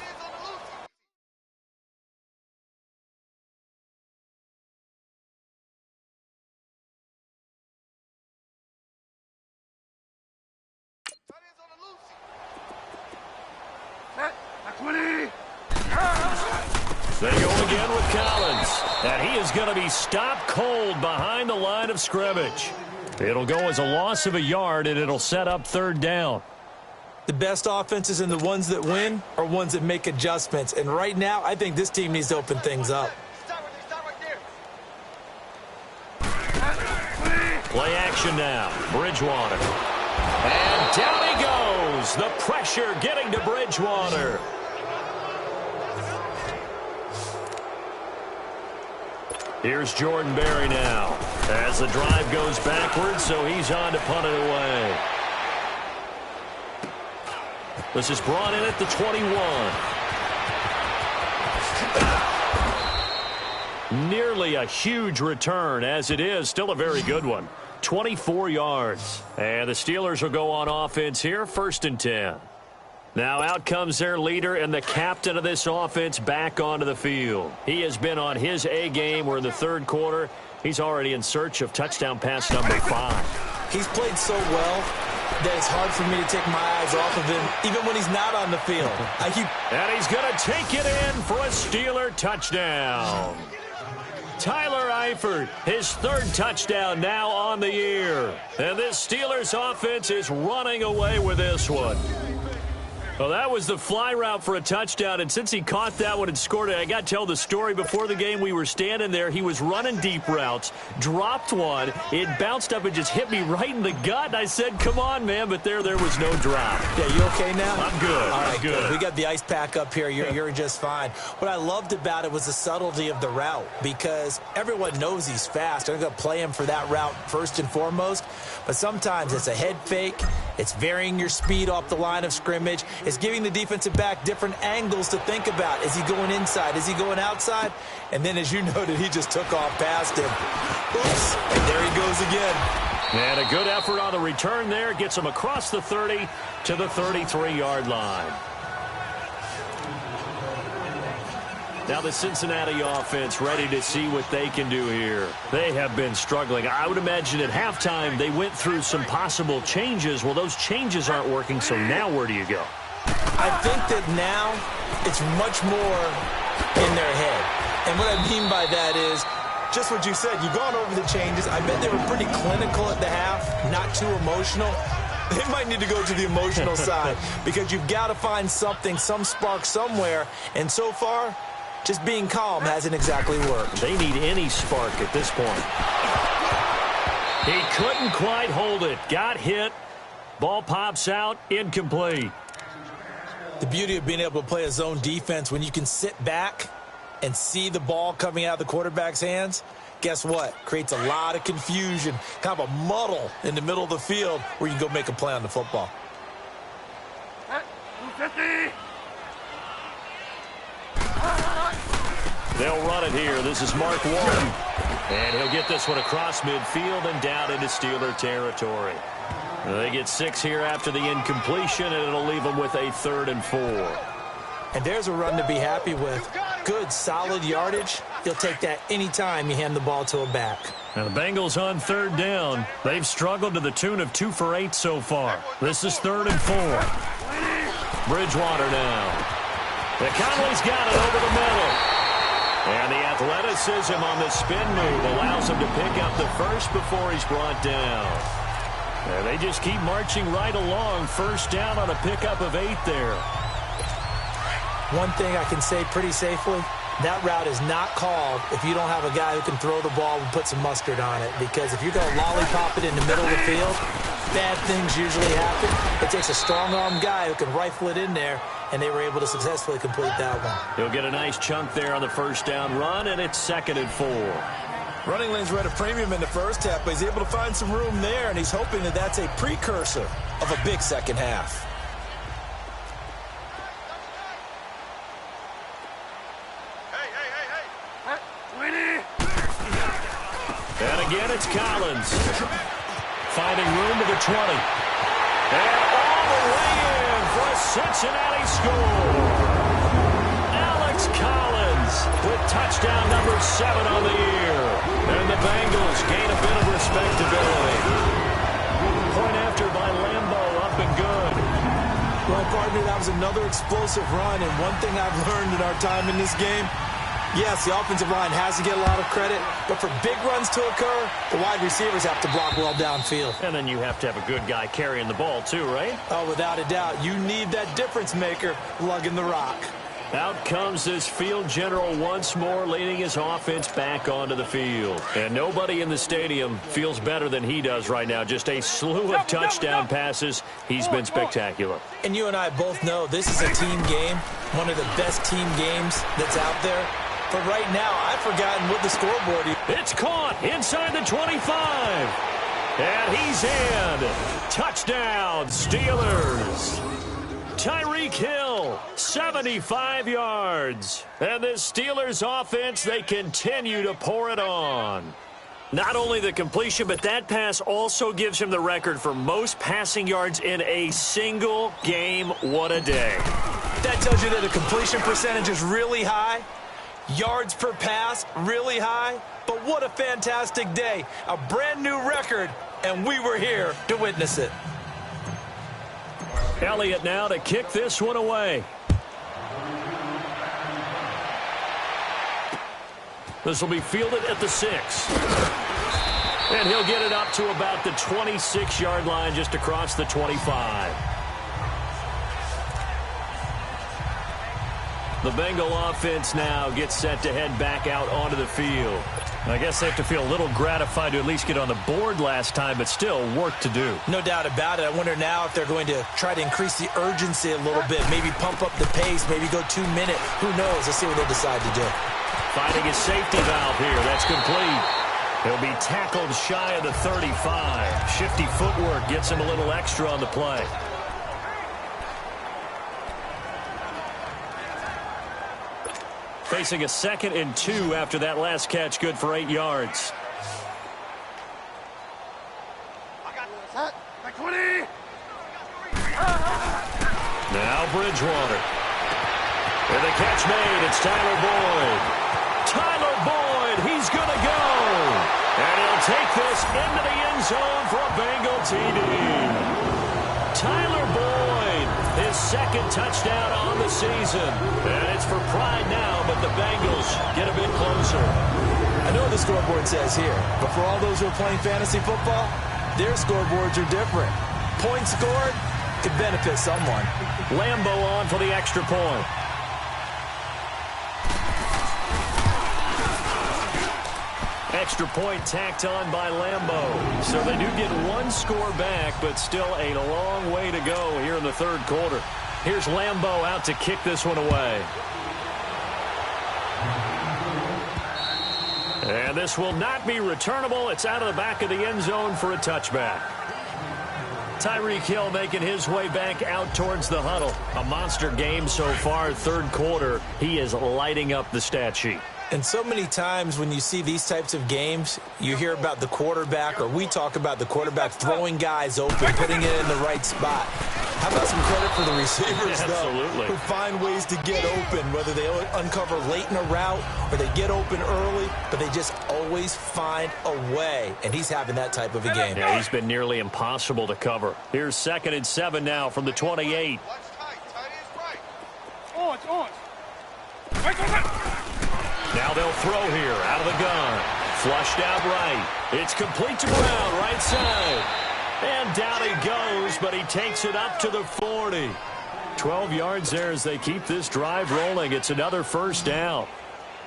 They go again with Collins. And he is going to be stopped cold behind the line of scrimmage. It'll go as a loss of a yard, and it'll set up third down. The best offenses and the ones that win are ones that make adjustments. And right now, I think this team needs to open things up. Play action now. Bridgewater. And down he goes. The pressure getting to Bridgewater. Here's Jordan Berry now. As the drive goes backwards, so he's on to punt it away. This is brought in at the 21. Nearly a huge return, as it is. Still a very good one. 24 yards. And the Steelers will go on offense here, 1st and 10. Now out comes their leader and the captain of this offense back onto the field. He has been on his A game. We're in the 3rd quarter. He's already in search of touchdown pass number 5. He's played so well that it's hard for me to take my eyes off of him, even when he's not on the field. And he's going to take it in for a Steeler touchdown. Tyler Eifert, his 3rd touchdown now on the year. And this Steelers offense is running away with this one. Well, that was the fly route for a touchdown, and since he caught that one and scored it, I got to tell the story. Before the game, we were standing there. He was running deep routes, dropped one. It bounced up and just hit me right in the gut, and I said, come on, man, but there was no drop. Yeah, you okay now? I'm good. All right, I'm good. We got the ice pack up here. You're just fine. What I loved about it was the subtlety of the route, because everyone knows he's fast. They're going to play him for that route first and foremost, but sometimes it's a head fake. It's varying your speed off the line of scrimmage. It's giving the defensive back different angles to think about. Is he going inside? Is he going outside? And then, as you noted, he just took off past him. Oops, and there he goes again. And a good effort on the return there. Gets him across the 30 to the 33-yard line. Now the Cincinnati offense ready to see what they can do here. They have been struggling. I would imagine at halftime they went through some possible changes. Well, those changes aren't working, so now where do you go? I think that now it's much more in their head. And what I mean by that is just what you said. You've gone over the changes. I bet they were pretty clinical at the half, not too emotional. They might need to go to the emotional side because you've got to find something, some spark somewhere. And so far, just being calm hasn't exactly worked. They need any spark at this point. He couldn't quite hold it. Got hit. Ball pops out. Incomplete. The beauty of being able to play a zone defense when you can sit back and see the ball coming out of the quarterback's hands, guess what? Creates a lot of confusion, kind of a muddle in the middle of the field where you can go make a play on the football. They'll run it here. This is Mark Walton. And he'll get this one across midfield and down into Steeler territory. They get 6 here after the incompletion, and it'll leave them with a 3rd and 4. And there's a run to be happy with. Good, solid yardage. You'll take that anytime you hand the ball to a back. And the Bengals on 3rd down. They've struggled to the tune of 2 for 8 so far. This is 3rd and 4. Bridgewater now. The Conley's got it over the middle. And the athleticism on the spin move allows him to pick up the first before he's brought down. And they just keep marching right along. 1st down on a pickup of 8 there. One thing I can say pretty safely, that route is not called if you don't have a guy who can throw the ball and put some mustard on it. Because if you're going to lollipop it in the middle of the field, bad things usually happen. It takes a strong-arm guy who can rifle it in there, and they were able to successfully complete that one. He'll get a nice chunk there on the 1st down run, and it's 2nd and 4. Running lanes were at a premium in the first half, but he's able to find some room there, and he's hoping that that's a precursor of a big second half. And again, it's Collins. Finding room to the 20. And all the way in for a Cincinnati score. Alex Collins with touchdown number 7 on the year. And the Bengals gain a bit of respectability. Point after by Lambeau, up and good. Well, partner, that was another explosive run. And one thing I've learned in our time in this game, Yes, the offensive line has to get a lot of credit, but for big runs to occur, the wide receivers have to block well downfield. And then you have to have a good guy carrying the ball too, right? Oh, without a doubt. You need that difference maker lugging the rock. Out comes this field general once more, leading his offense back onto the field. And nobody in the stadium feels better than he does right now. Just a slew of touchdown passes. He's been spectacular. And you and I both know this is a team game, one of the best team games that's out there. But right now, I've forgotten what the scoreboard is. It's caught inside the 25. And he's in. Touchdown, Steelers. Tyreek Hill, 75 yards. And this Steelers offense, they continue to pour it on. Not only the completion, but that pass also gives him the record for most passing yards in a single game. What a day. That tells you that the completion percentage is really high. Yards per pass, really high. But what a fantastic day. A brand new record, and we were here to witness it. Elliott now to kick this one away. This will be fielded at the 6. And he'll get it up to about the 26-yard line, just across the 25. The Bengal offense now gets set to head back out onto the field. I guess they have to feel a little gratified to at least get on the board last time, but still work to do. No doubt about it. I wonder now if they're going to try to increase the urgency a little bit, maybe pump up the pace, maybe go 2 minute. Who knows? Let's see what they decide to do. Finding his safety valve here. That's complete. He'll be tackled shy of the 35. Shifty footwork gets him a little extra on the play. Facing a 2nd and 2 after that last catch, good for 8 yards. Now Bridgewater. With a catch made, it's Tyler Boyd. Tyler Boyd, he's going to go. And he'll take this into the end zone for a Bengal TD. Tyler Boyd, his 2nd touchdown on the season. And it's for pride now, but the Bengals get a bit closer. I know what the scoreboard says here, but for all those who are playing fantasy football, their scoreboards are different. Points scored could benefit someone. Lambo on for the extra point. Extra point tacked on by Lambo. So they do get 1 score back, but still a long way to go here in the 3rd quarter. Here's Lambo out to kick this one away. And this will not be returnable. It's out of the back of the end zone for a touchback. Tyreek Hill making his way back out towards the huddle. A monster game so far, 3rd quarter. He is lighting up the stat sheet. And so many times when you see these types of games, you hear about the quarterback, or we talk about the quarterback throwing guys open, putting it in the right spot. How about some credit for the receivers, Absolutely. though, who find ways to get open, whether they uncover late in a route or they get open early, but they just always find a way. And he's having that type of a game. Yeah, he's been nearly impossible to cover. Here's 2nd and 7 now from the 28. Now they'll throw here out of the gun. Flushed out right. It's complete to Brown, right side. And down he goes, but he takes it up to the 40. 12 yards there as they keep this drive rolling. It's another 1st down.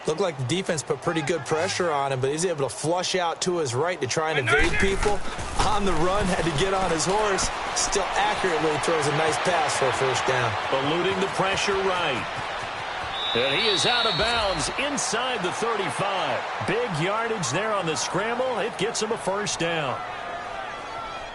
Looked like the defense put pretty good pressure on him, but he's able to flush out to his right to try and evade people. On the run, had to get on his horse. Still accurately throws a nice pass for a 1st down. Eluding the pressure right. And he is out of bounds inside the 35. Big yardage there on the scramble. It gets him a 1st down.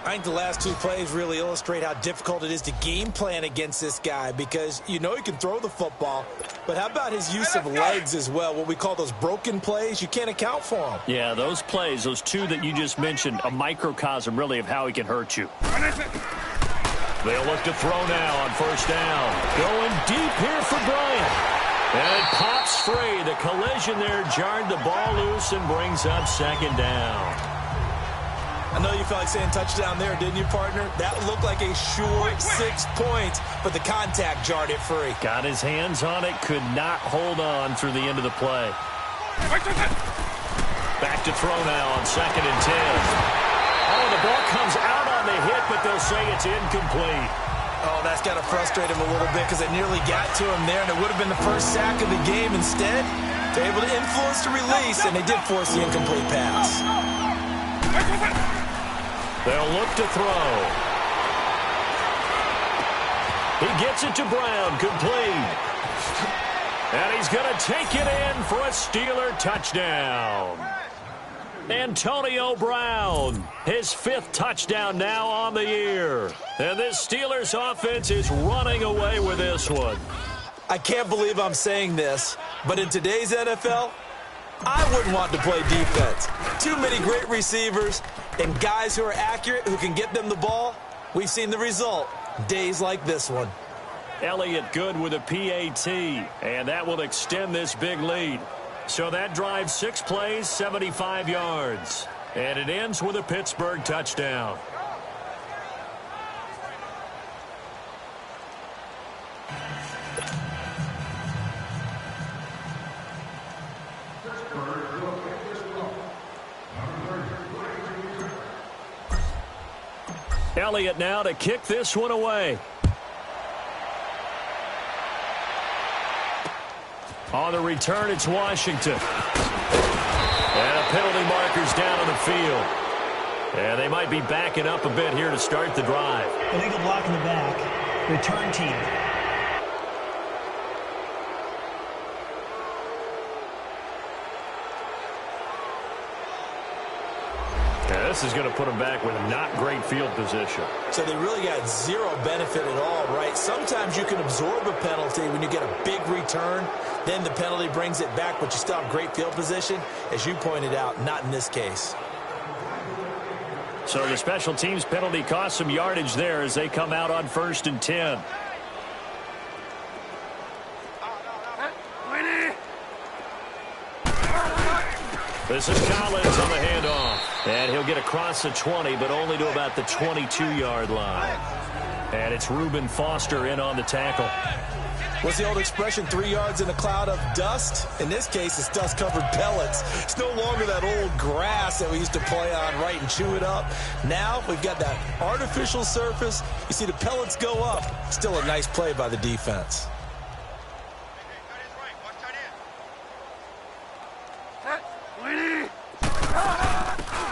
I think the last 2 plays really illustrate how difficult it is to game plan against this guy, because you know he can throw the football, but how about his use of legs as well? What we call those broken plays, you can't account for them. Yeah, those plays, those 2 that you just mentioned, a microcosm really of how he can hurt you. They'll look to throw now on 1st down. Going deep here for Bryant. And it pops free. The collision there jarred the ball loose and brings up 2nd down. I know you felt like saying touchdown there, didn't you, partner? That looked like a sure 6 points, but the contact jarred it free. Got his hands on it, could not hold on through the end of the play. Back to throw now on 2nd and 10. Oh, the ball comes out on the hit, but they'll say it's incomplete. Oh, that's got to frustrate him a little bit because it nearly got to him there, and it would have been the first sack of the game. Instead, they're able to influence the release, and they did force the incomplete pass. They'll look to throw. He gets it to Brown, complete. And he's going to take it in for a Steeler touchdown. Antonio Brown, his 5th touchdown now on the year. And this Steelers offense is running away with this one. I can't believe I'm saying this, but in today's NFL, I wouldn't want to play defense. Too many great receivers and guys who are accurate, who can get them the ball. We've seen the result, days like this one. Elliott good with a PAT, and that will extend this big lead. So that drives 6 plays, 75 yards. And it ends with a Pittsburgh touchdown. Elliott now to kick this one away. On the return, it's Washington. And a penalty marker's down on the field. And they might be backing up a bit here to start the drive. Illegal block in the back. Return team. Yeah, this is going to put them back with not great field position. So they really got zero benefit at all, right? Sometimes you can absorb a penalty when you get a big return. Then the penalty brings it back, but you still have great field position. As you pointed out, not in this case. So the special teams penalty cost some yardage there as they come out on 1st and 10. This is Collins on the handoff. And he'll get across the 20, but only to about the 22-yard line. And it's Reuben Foster in on the tackle. What's the old expression, 3 yards in a cloud of dust? In this case, it's dust-covered pellets. It's no longer that old grass that we used to play on, right, and chew it up. Now we've got that artificial surface. You see the pellets go up. Still a nice play by the defense.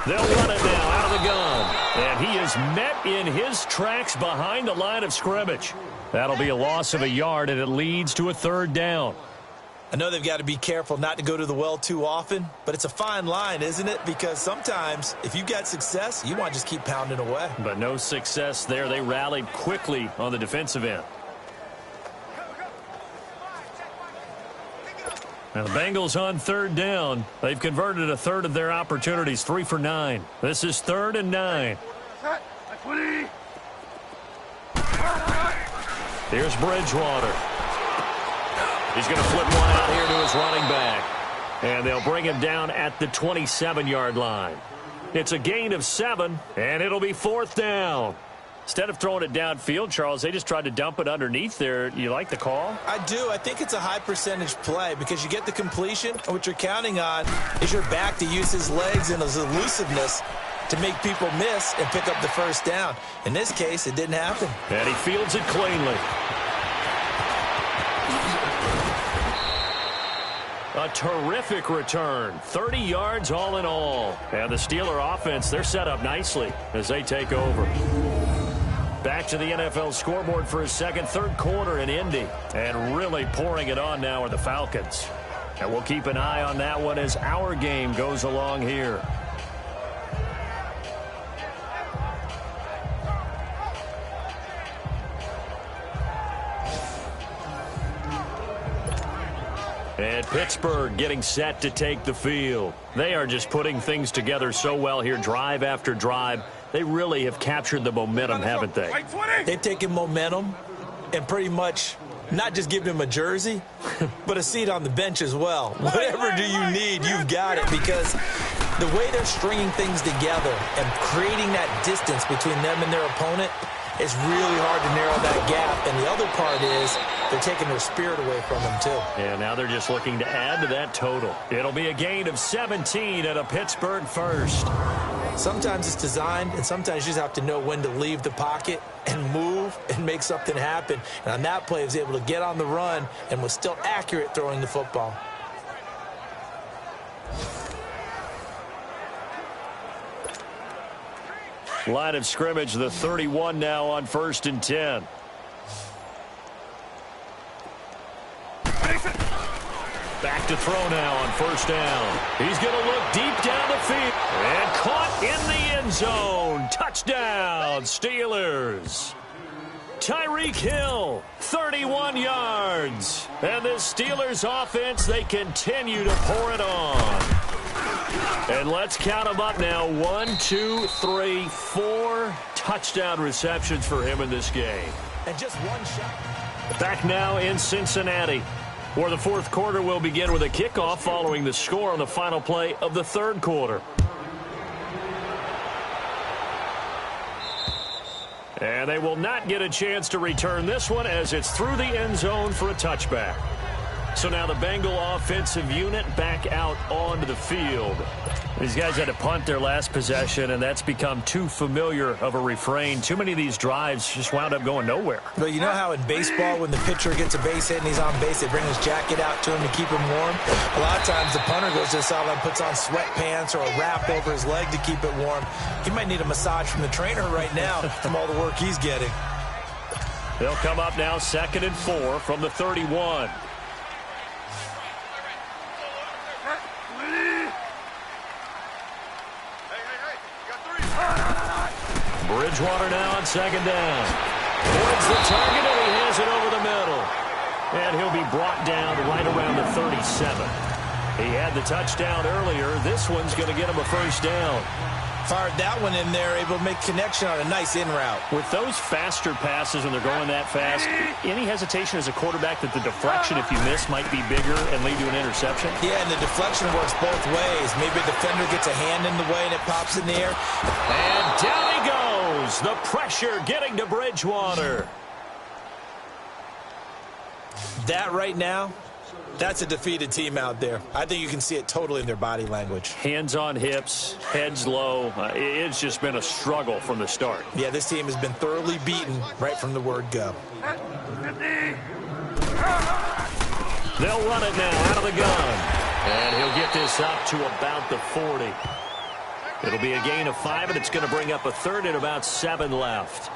They'll run it now out of the gun. And he is met in his tracks behind the line of scrimmage. That'll be a loss of a yard, and it leads to a 3rd down. I know they've got to be careful not to go to the well too often, but it's a fine line, isn't it? Because sometimes, if you've got success, you want to just keep pounding away. But no success there. They rallied quickly on the defensive end. Now the Bengals on 3rd down. They've converted a third of their opportunities, 3 for 9. This is 3rd and 9. Here's Bridgewater. He's going to flip one out here to his running back. And they'll bring him down at the 27-yard line. It's a gain of 7, and it'll be 4th down. Instead of throwing it downfield, Charles, they just tried to dump it underneath there. You like the call? I do. I think it's a high percentage play because you get the completion, and what you're counting on is your back to use his legs and his elusiveness to make people miss and pick up the 1st down. In this case, it didn't happen. And he fields it cleanly. A terrific return. 30 yards all in all. And the Steeler offense, they're set up nicely as they take over. Back to the NFL scoreboard for his 3rd quarter in Indy. And really pouring it on now are the Falcons. And we'll keep an eye on that one as our game goes along here. And Pittsburgh getting set to take the field. They are just putting things together so well here, drive after drive. They really have captured the momentum, haven't they? They've taken momentum and pretty much not just given him a jersey, but a seat on the bench as well. Whatever do you need, you've got it, because The way they're stringing things together and creating that distance between them and their opponent, it's really hard to narrow that gap. And the other part is they're taking their spirit away from them, too. Yeah, now they're just looking to add to that total. It'll be a gain of 17 at a Pittsburgh first. Sometimes it's designed, and sometimes you just have to know when to leave the pocket and move and make something happen. And on that play, he was able to get on the run and was still accurate throwing the football. Line of scrimmage, the 31 now on 1st and 10. Back to throw now on 1st down. He's going to look deep down the field. And caught in the end zone. Touchdown, Steelers. Tyreek Hill, 31 yards. And the Steelers offense, they continue to pour it on. And let's count them up now. 1, 2, 3, 4 touchdown receptions for him in this game. And just one shot. Back now in Cincinnati, where the fourth quarter will begin with a kickoff following the score on the final play of the third quarter. And they will not get a chance to return this one as it's through the end zone for a touchback. So now the Bengal offensive unit back out onto the field. These guys had to punt their last possession, and that's become too familiar of a refrain. Too many of these drives just wound up going nowhere. But you know how in baseball, when the pitcher gets a base hit and he's on base, they bring his jacket out to him to keep him warm? A lot of times the punter goes to the sideline, puts on sweatpants or a wrap over his leg to keep it warm. He might need a massage from the trainer right now from all the work he's getting. They'll come up now 2nd and 4 from the 31. Bridgewater now on 2nd down. Towards the target, and he has it over the middle. And he'll be brought down right around the 37. He had the touchdown earlier. This one's going to get him a 1st down. Fired that one in there, able to make connection on a nice in route. With those faster passes when they're going that fast, any hesitation as a quarterback that the deflection, if you miss, might be bigger and lead to an interception? Yeah, and the deflection works both ways. Maybe a defender gets a hand in the way and it pops in the air. And down he goes. The pressure getting to Bridgewater. That right now, that's a defeated team out there. I think you can see it totally in their body language. Hands on hips, heads low. It's just been a struggle from the start. Yeah, this team has been thoroughly beaten right from the word go. They'll run it now out of the gun. And he'll get this up to about the 40. It'll be a gain of 5, and it's going to bring up a 3rd and about 7 left.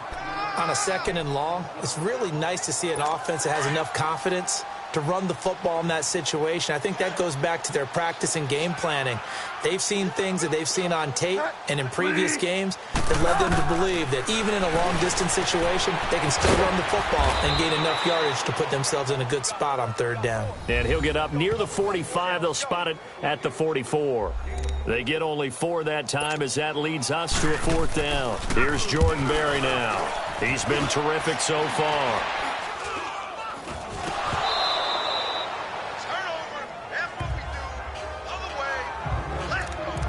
On a 2nd and long, it's really nice to see an offense that has enough confidence to run the football in that situation. I think that goes back to their practice and game planning. They've seen things that they've seen on tape and in previous games that led them to believe that even in a long-distance situation, they can still run the football and gain enough yardage to put themselves in a good spot on 3rd down. And he'll get up near the 45. They'll spot it at the 44. They get only 4 that time as that leads us to a 4th down. Here's Jordan Berry now. He's been terrific so far.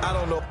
I don't know.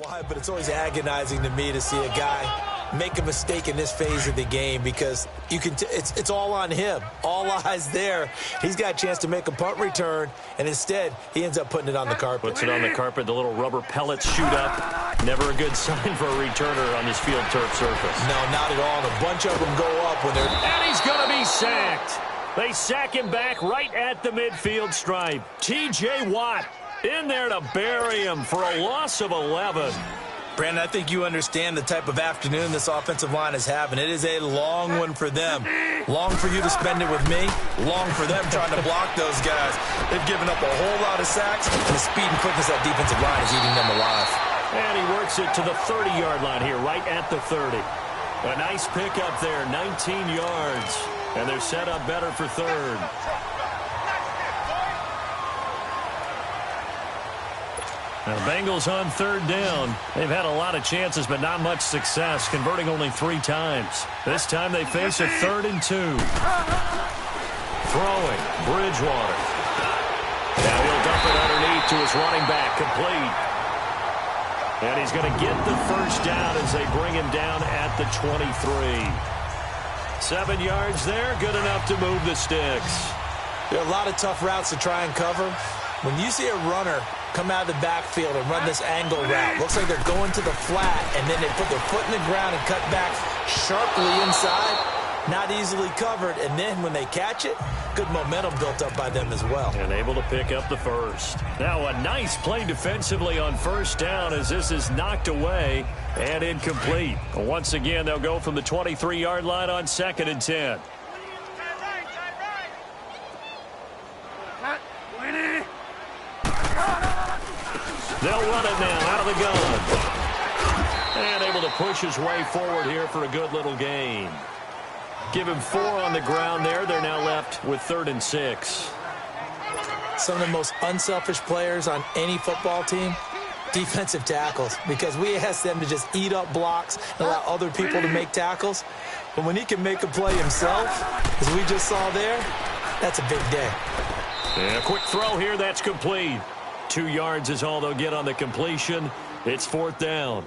Why, but it's always agonizing to me to see a guy make a mistake in this phase of the game because you can. It's all on him. All eyes there. He's got a chance to make a punt return, and instead he ends up putting it on the carpet. Puts it on the carpet. The little rubber pellets shoot up. Never a good sign for a returner on this field turf surface. No, not at all. And a bunch of them go up when they're. And he's going to be sacked. They sack him back right at the midfield stripe. T.J. Watt in there to bury him for a loss of 11. Brandon, I think you understand the type of afternoon this offensive line is having. It is a long one for them. Long for you to spend it with me. Long for them trying to block those guys. They've given up a whole lot of sacks, and the speed and quickness of that defensive line is eating them alive. And he works it to the 30-yard line here, right at the 30. A nice pickup there, 19 yards. And they're set up better for 3rd. Now, the Bengals on third down. They've had a lot of chances, but not much success, converting only 3 times. This time they face a 3rd and 2. Throwing, Bridgewater. Now he'll dump it underneath to his running back, complete. And he's going to get the first down as they bring him down at the 23. 7 yards there, good enough to move the sticks. There are a lot of tough routes to try and cover. When you see a runner come out of the backfield and run this angle route, looks like they're going to the flat, and then they put their foot in the ground and cut back sharply inside, not easily covered, and then when they catch it, good momentum built up by them as well. And able to pick up the first. Now a nice play defensively on first down as this is knocked away and incomplete. Once again, they'll go from the 23-yard line on 2nd and 10. They'll run it now out of the gun. And able to push his way forward here for a good little gain. Give him 4 on the ground there. They're now left with 3rd and 6. Some of the most unselfish players on any football team, defensive tackles, because we ask them to just eat up blocks and allow other people to make tackles. But when he can make a play himself, as we just saw there, that's a big day. And a quick throw here, that's complete. 2 yards is all they'll get on the completion. It's 4th down.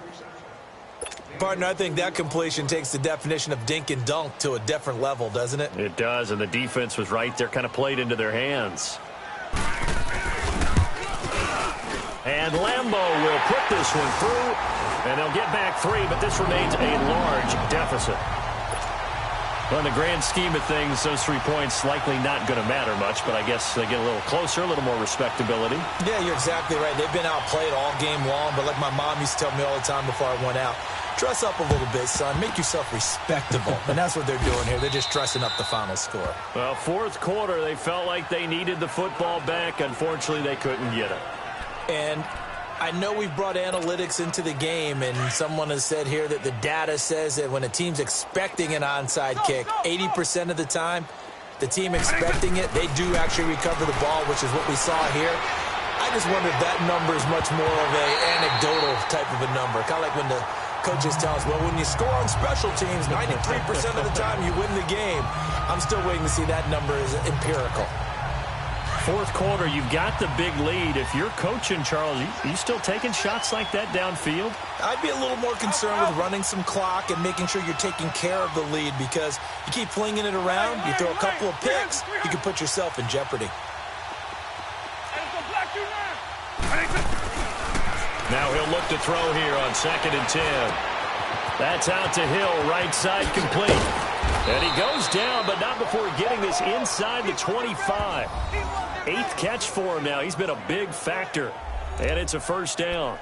Partner, I think that completion takes the definition of dink and dunk to a different level, doesn't it? It does, and the defense was right there, kind of played into their hands. And Lambeau will put this one through, and they'll get back 3, but this remains a large deficit. Well, in the grand scheme of things, those 3 points likely not going to matter much, but I guess they get a little closer, a little more respectability. Yeah, you're exactly right. They've been outplayed all game long, but like my mom used to tell me all the time before I went out, dress up a little bit, son. Make yourself respectable. And that's what they're doing here. They're just dressing up the final score. Well, 4th quarter, they felt like they needed the football back. Unfortunately, they couldn't get it. And I know we've brought analytics into the game, and someone has said here that the data says that when a team's expecting an onside kick, 80% of the time, the team expecting it, they do actually recover the ball, which is what we saw here. I just wonder if that number is much more of an anecdotal type of a number, kind of like when the coaches tell us, well, when you score on special teams, 93% of the time you win the game. I'm still waiting to see that number is empirical. 4th quarter, you've got the big lead. If you're coaching, Charles, you still taking shots like that downfield? I'd be a little more concerned with running some clock and making sure you're taking care of the lead, because you keep flinging it around, you throw a couple of picks, you can put yourself in jeopardy. Now he'll look to throw here on 2nd and 10. That's out to Hill, right side complete. And he goes down, but not before getting this inside the 25. 8th catch for him now. He's been a big factor. And it's a first down.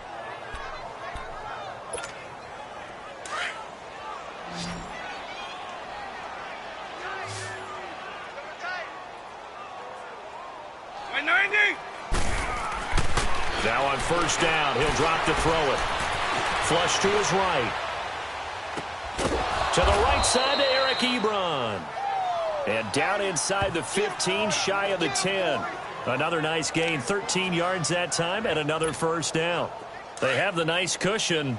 Now on first down, he'll drop to throw it. Flush to his right. To the right side to Eric Ebron. And down inside the 15, shy of the 10. Another nice gain, 13 yards that time, and another first down. They have the nice cushion.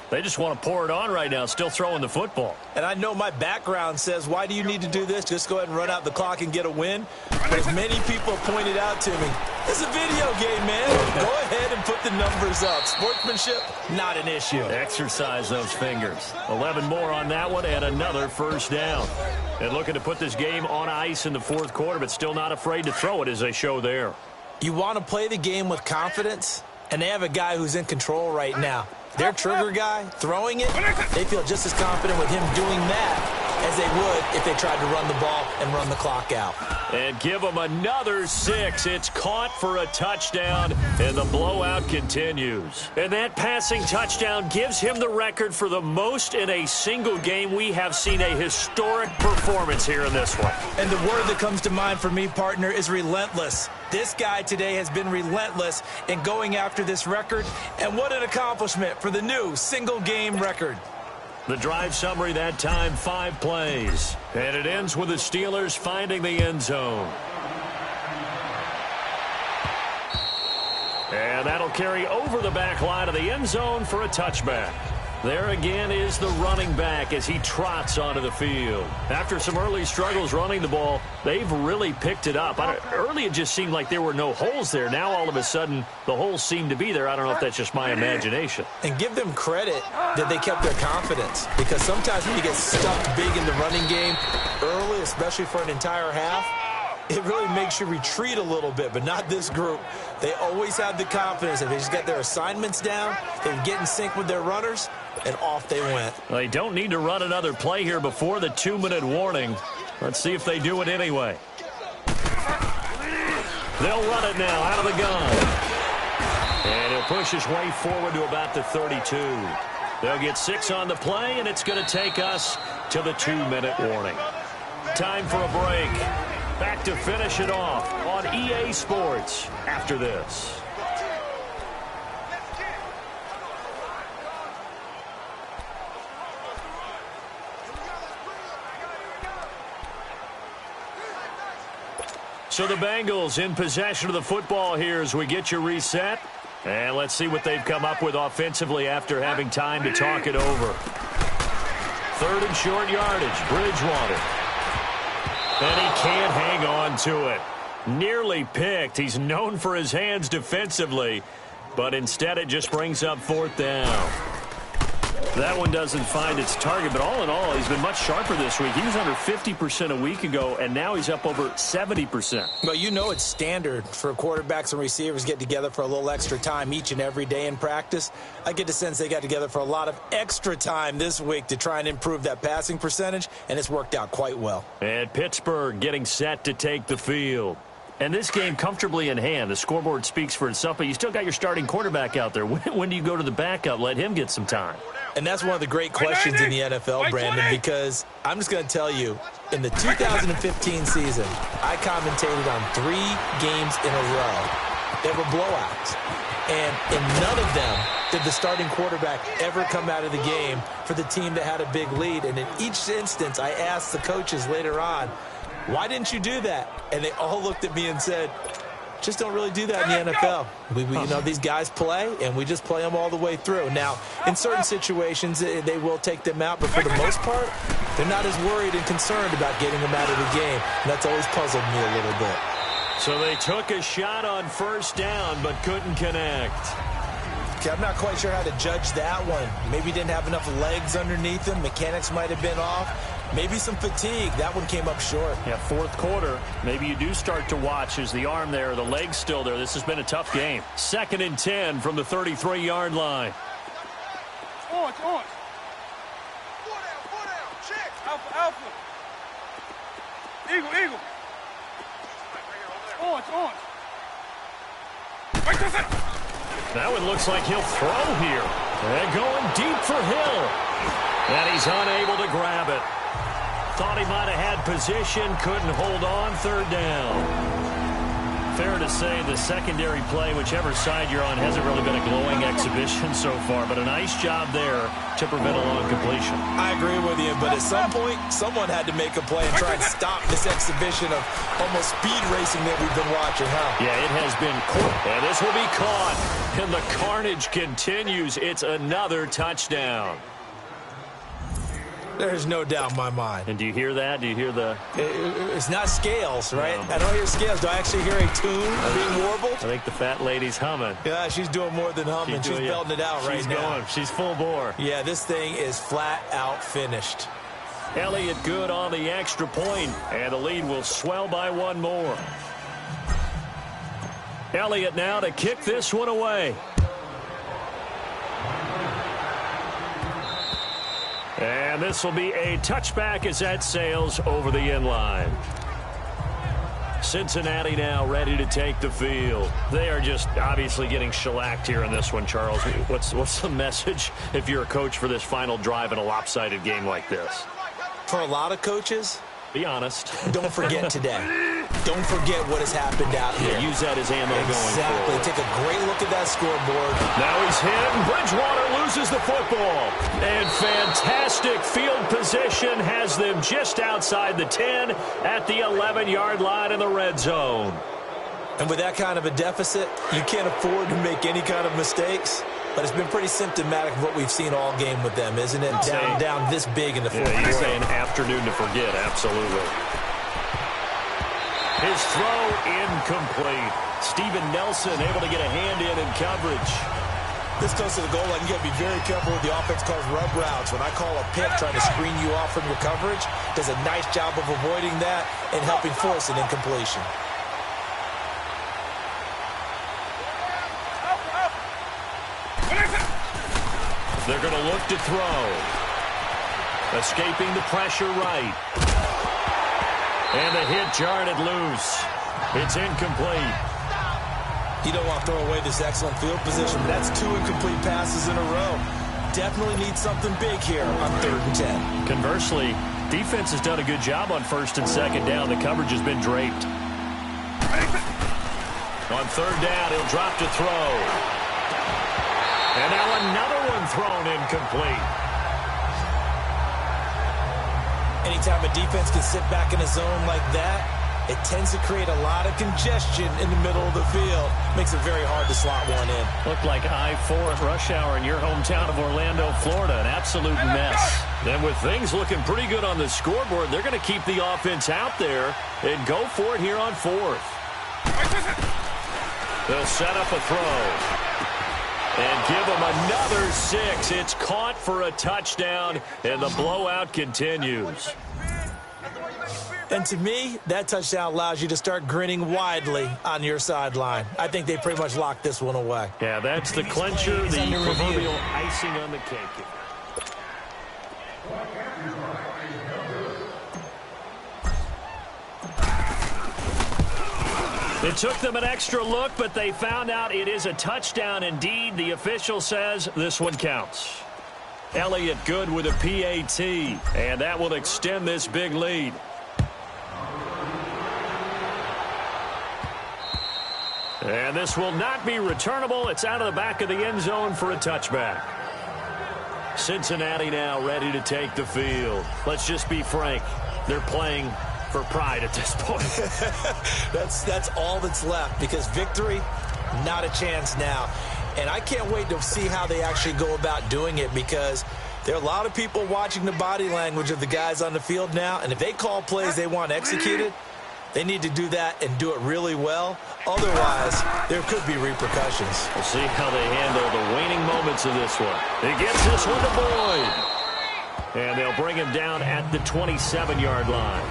They just want to pour it on right now, still throwing the football. And I know my background says, why do you need to do this? Just go ahead and run out the clock and get a win. But as many people have pointed out to me, it's a video game, man. Go ahead and put the numbers up. Sportsmanship, not an issue. Exercise those fingers. 11 more on that one, and another first down. And looking to put this game on ice in the 4th quarter, but still not afraid to throw it as they show there. You want to play the game with confidence? And they have a guy who's in control right now. Their trigger guy, throwing it, they feel just as confident with him doing that as they would if they tried to run the ball and run the clock out. And give them another 6. It's caught for a touchdown, and the blowout continues. And that passing touchdown gives him the record for the most in a single game. We have seen a historic performance here in this one. And the word that comes to mind for me, partner, is relentless. This guy today has been relentless in going after this record, and what an accomplishment for the new single-game record. The drive summary that time, 5 plays. And it ends with the Steelers finding the end zone. And that'll carry over the back line of the end zone for a touchback. There again is the running back as he trots onto the field. After some early struggles running the ball, they've really picked it up. Early it just seemed like there were no holes there. Now all of a sudden the holes seem to be there. I don't know if that's just my imagination. And give them credit that they kept their confidence, because sometimes when you get stuck big in the running game early, especially for an entire half, it really makes you retreat a little bit, but not this group. They always have the confidence that they just get their assignments down, they get in sync with their runners, and off they went. They don't need to run another play here before the 2-minute warning. Let's see if they do it anyway. They'll run it now out of the gun. And he'll push his way forward to about the 32. They'll get 6 on the play, and it's going to take us to the 2-minute warning. Time for a break. Back to finish it off on EA Sports after this. So the Bengals in possession of the football here as we get you reset. And let's see what they've come up with offensively after having time to talk it over. 3rd and short yardage, Bridgewater. And he can't hang on to it. Nearly picked. He's known for his hands defensively, but instead it just brings up 4th down. That one doesn't find its target, but all in all, he's been much sharper this week. He was under 50% a week ago, and now he's up over 70%. Well, you know it's standard for quarterbacks and receivers get together for a little extra time each and every day in practice. I get the sense they got together for a lot of extra time this week to try and improve that passing percentage, and it's worked out quite well. And Pittsburgh getting set to take the field. And this game comfortably in hand. The scoreboard speaks for itself, but you still got your starting quarterback out there. When do you go to the backup? Let him get some time. And that's one of the great questions in the NFL, Brandon, because I'm just going to tell you, in the 2015 season, I commentated on 3 games in a row. They were blowouts. And in none of them did the starting quarterback ever come out of the game for the team that had a big lead. And in each instance, I asked the coaches later on, why didn't you do that? And they all looked at me and said, just don't really do that in the NFL. You know, these guys play, and we just play them all the way through. Now, in certain situations, they will take them out, but for the most part, they're not as worried and concerned about getting them out of the game. And that's always puzzled me a little bit. So they took a shot on 1st down, but couldn't connect. Okay, I'm not quite sure how to judge that one. Maybe didn't have enough legs underneath him. Mechanics might have been off. Maybe some fatigue. That one came up short. Yeah, 4th quarter. Maybe you do start to watch as the arm there, the leg's still there. This has been a tough game. 2nd and 10 from the 33-yard line. On. 4 down. Check. Alpha. Eagle. On. Right to that. That one looks like he'll throw here. And going deep for Hill. And he's unable to grab it. Thought he might have had position, couldn't hold on. 3rd down. Fair to say the secondary play, whichever side you're on, hasn't really been a glowing exhibition so far, but a nice job there to prevent a long completion. I agree with you, but at some point, someone had to make a play and try and stop this exhibition of almost speed racing that we've been watching, huh? Yeah, it has been caught, and this will be caught, and the carnage continues. It's another touchdown. There's no doubt in my mind. And do you hear that? Do you hear the... It's not scales, right? No. I don't hear scales. Do I actually hear a tune being warbled? I think the fat lady's humming. Yeah, she's doing more than humming. She's belting it out right now. She's going. She's full bore. Yeah, this thing is flat out finished. Elliott good on the extra point, and the lead will swell by 1 more. Elliott now to kick this one away. And this will be a touchback as that sails over the end line. Cincinnati now ready to take the field. They are just obviously getting shellacked here in this one, Charles. What's the message if you're a coach for this final drive in a lopsided game like this? For a lot of coaches, be honest. Don't forget today. Don't forget what has happened out here. Use that as ammo going forward. Exactly. Take a great look at that scoreboard. Now he's hit, and Bridgewater loses the football. And fantastic field position has them just outside the 10 at the 11-yard line in the red zone. And with that kind of a deficit, you can't afford to make any kind of mistakes. But it's been pretty symptomatic of what we've seen all game with them, isn't it? Down this big in the fourth quarter. You're saying afternoon to forget, absolutely. His throw incomplete. Steven Nelson able to get a hand in coverage. This goes to the goal line. You got to be very careful with the offense calls rub routes. When I call a pick trying to screen you off from your coverage, does a nice job of avoiding that and helping force an incompletion. They're going to look to throw. Escaping the pressure right. And the hit jarred it loose. It's incomplete. You don't want to throw away this excellent field position, but that's 2 incomplete passes in a row. Definitely need something big here on 3rd and 10. Conversely, defense has done a good job on 1st and 2nd down. The coverage has been draped. On 3rd down, he'll drop to throw. And now another one thrown incomplete. Anytime a defense can sit back in a zone like that, it tends to create a lot of congestion in the middle of the field. Makes it very hard to slot one in. Looked like I-4 at rush hour in your hometown of Orlando, Florida. An absolute mess. Then with things looking pretty good on the scoreboard, they're going to keep the offense out there and go for it here on 4th. They'll set up a throw. And give them another 6. It's caught for a touchdown, and the blowout continues. And to me, that touchdown allows you to start grinning widely on your sideline. I think they pretty much locked this one away. Yeah, that's the clincher, the proverbial icing on the cake. It took them an extra look, but they found out it is a touchdown indeed. The official says this one counts. Elliott good with a PAT, and that will extend this big lead. And this will not be returnable. It's out of the back of the end zone for a touchback. Cincinnati now ready to take the field. Let's just be frank. They're playing for pride at this point. That's all that's left, because victory, not a chance now. And I can't wait to see how they actually go about doing it, because there are a lot of people watching the body language of the guys on the field now, and if they call plays they want executed, they need to do that and do it really well. Otherwise, there could be repercussions. We'll see how they handle the waning moments of this one. He gets this one to Boyd. And they'll bring him down at the 27-yard line.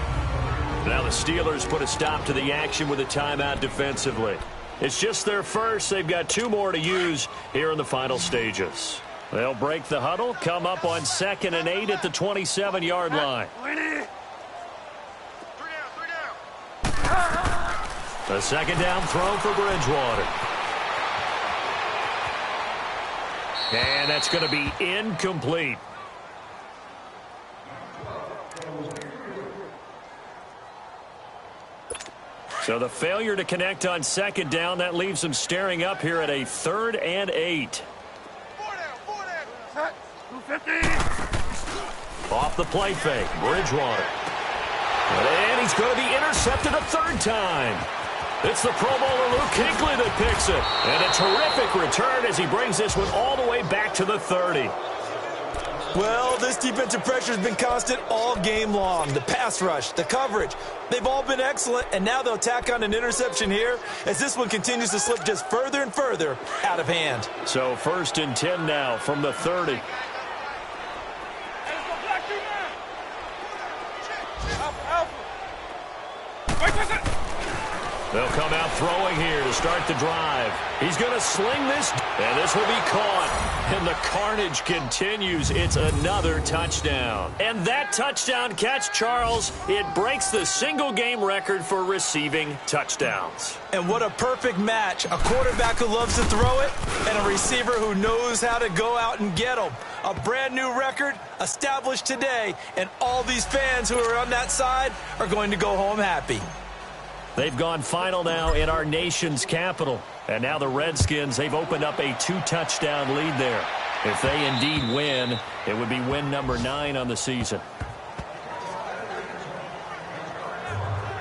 Now the Steelers put a stop to the action with a timeout defensively. It's just their first. They've got 2 more to use here in the final stages. They'll break the huddle, come up on 2nd and 8 at the 27-yard line. A 2nd down throw for Bridgewater. And that's going to be incomplete. So the failure to connect on 2nd down, that leaves them staring up here at a 3rd and 8. Off the play fake, Bridgewater. And he's going to be intercepted a 3rd time. It's the Pro Bowler Luke Kuechly that picks it. And a terrific return as he brings this one all the way back to the 30. Well, this defensive pressure has been constant all game long. The pass rush, the coverage, they've all been excellent, and now they'll tack on an interception here as this one continues to slip just further and further out of hand. So 1st and 10 now from the 30. They'll come out throwing here to start the drive. He's going to sling this, and this will be caught. And the carnage continues. It's another touchdown. And that touchdown catch, Charles, it breaks the single-game record for receiving touchdowns. And what a perfect match. A quarterback who loves to throw it and a receiver who knows how to go out and get them. A brand-new record established today, and all these fans who are on that side are going to go home happy. They've gone final now in our nation's capital. And now the Redskins, they've opened up a 2-touchdown lead there. If they indeed win, it would be win number 9 on the season.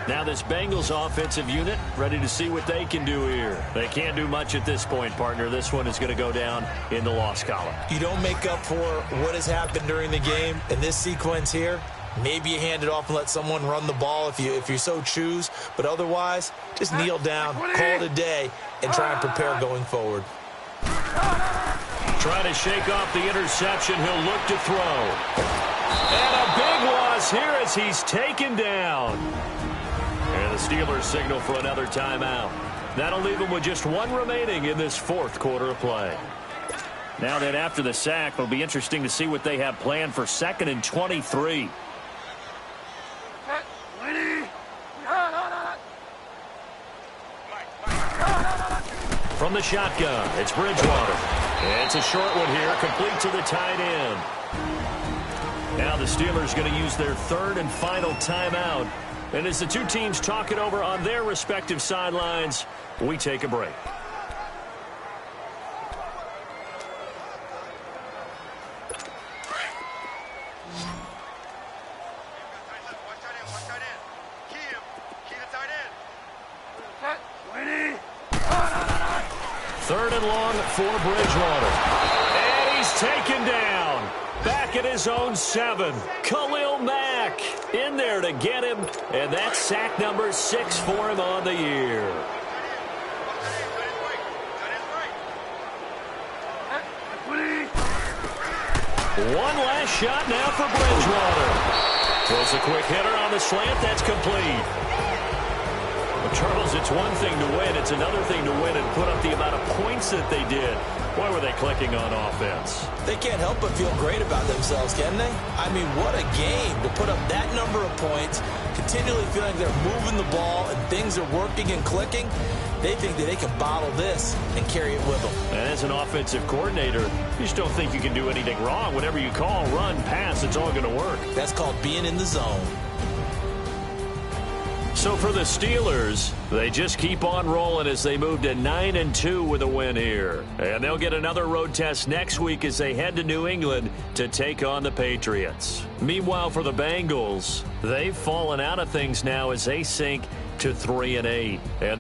Now the this Bengals offensive unit, ready to see what they can do here. They can't do much at this point, partner. This one is going to go down in the loss column. You don't make up for what has happened during the game in this sequence here. Maybe you hand it off and let someone run the ball if you so choose. But otherwise, just kneel down, call it a day, and try and prepare going forward. Trying to shake off the interception. He'll look to throw. And a big loss here as he's taken down. And the Steelers signal for another timeout. That'll leave them with just one remaining in this fourth quarter of play. Now that after the sack, it'll be interesting to see what they have planned for 2nd and 23. From the shotgun, it's Bridgewater. It's a short one here, complete to the tight end. Now the Steelers going to use their third and final timeout. And as the two teams talk it over on their respective sidelines, we take a break. Third and long for Bridgewater. And he's taken down. Back at his own 7. Khalil Mack in there to get him. And that's sack number 6 for him on the year. One last shot now for Bridgewater. Throws a quick hitter on the slant. That's complete. Charles, it's one thing to win. It's another thing to win and put up the amount of points that they did. Why were they clicking on offense? They can't help but feel great about themselves, can they? I mean, what a game to put up that number of points, continually feeling they're moving the ball and things are working and clicking. They think that they can bottle this and carry it with them. And as an offensive coordinator, you just don't think you can do anything wrong. Whatever you call, run, pass, it's all going to work. That's called being in the zone. So for the Steelers, they just keep on rolling as they move to 9-2 with a win here. And they'll get another road test next week as they head to New England to take on the Patriots. Meanwhile, for the Bengals, they've fallen out of things now as they sink to 3-8. And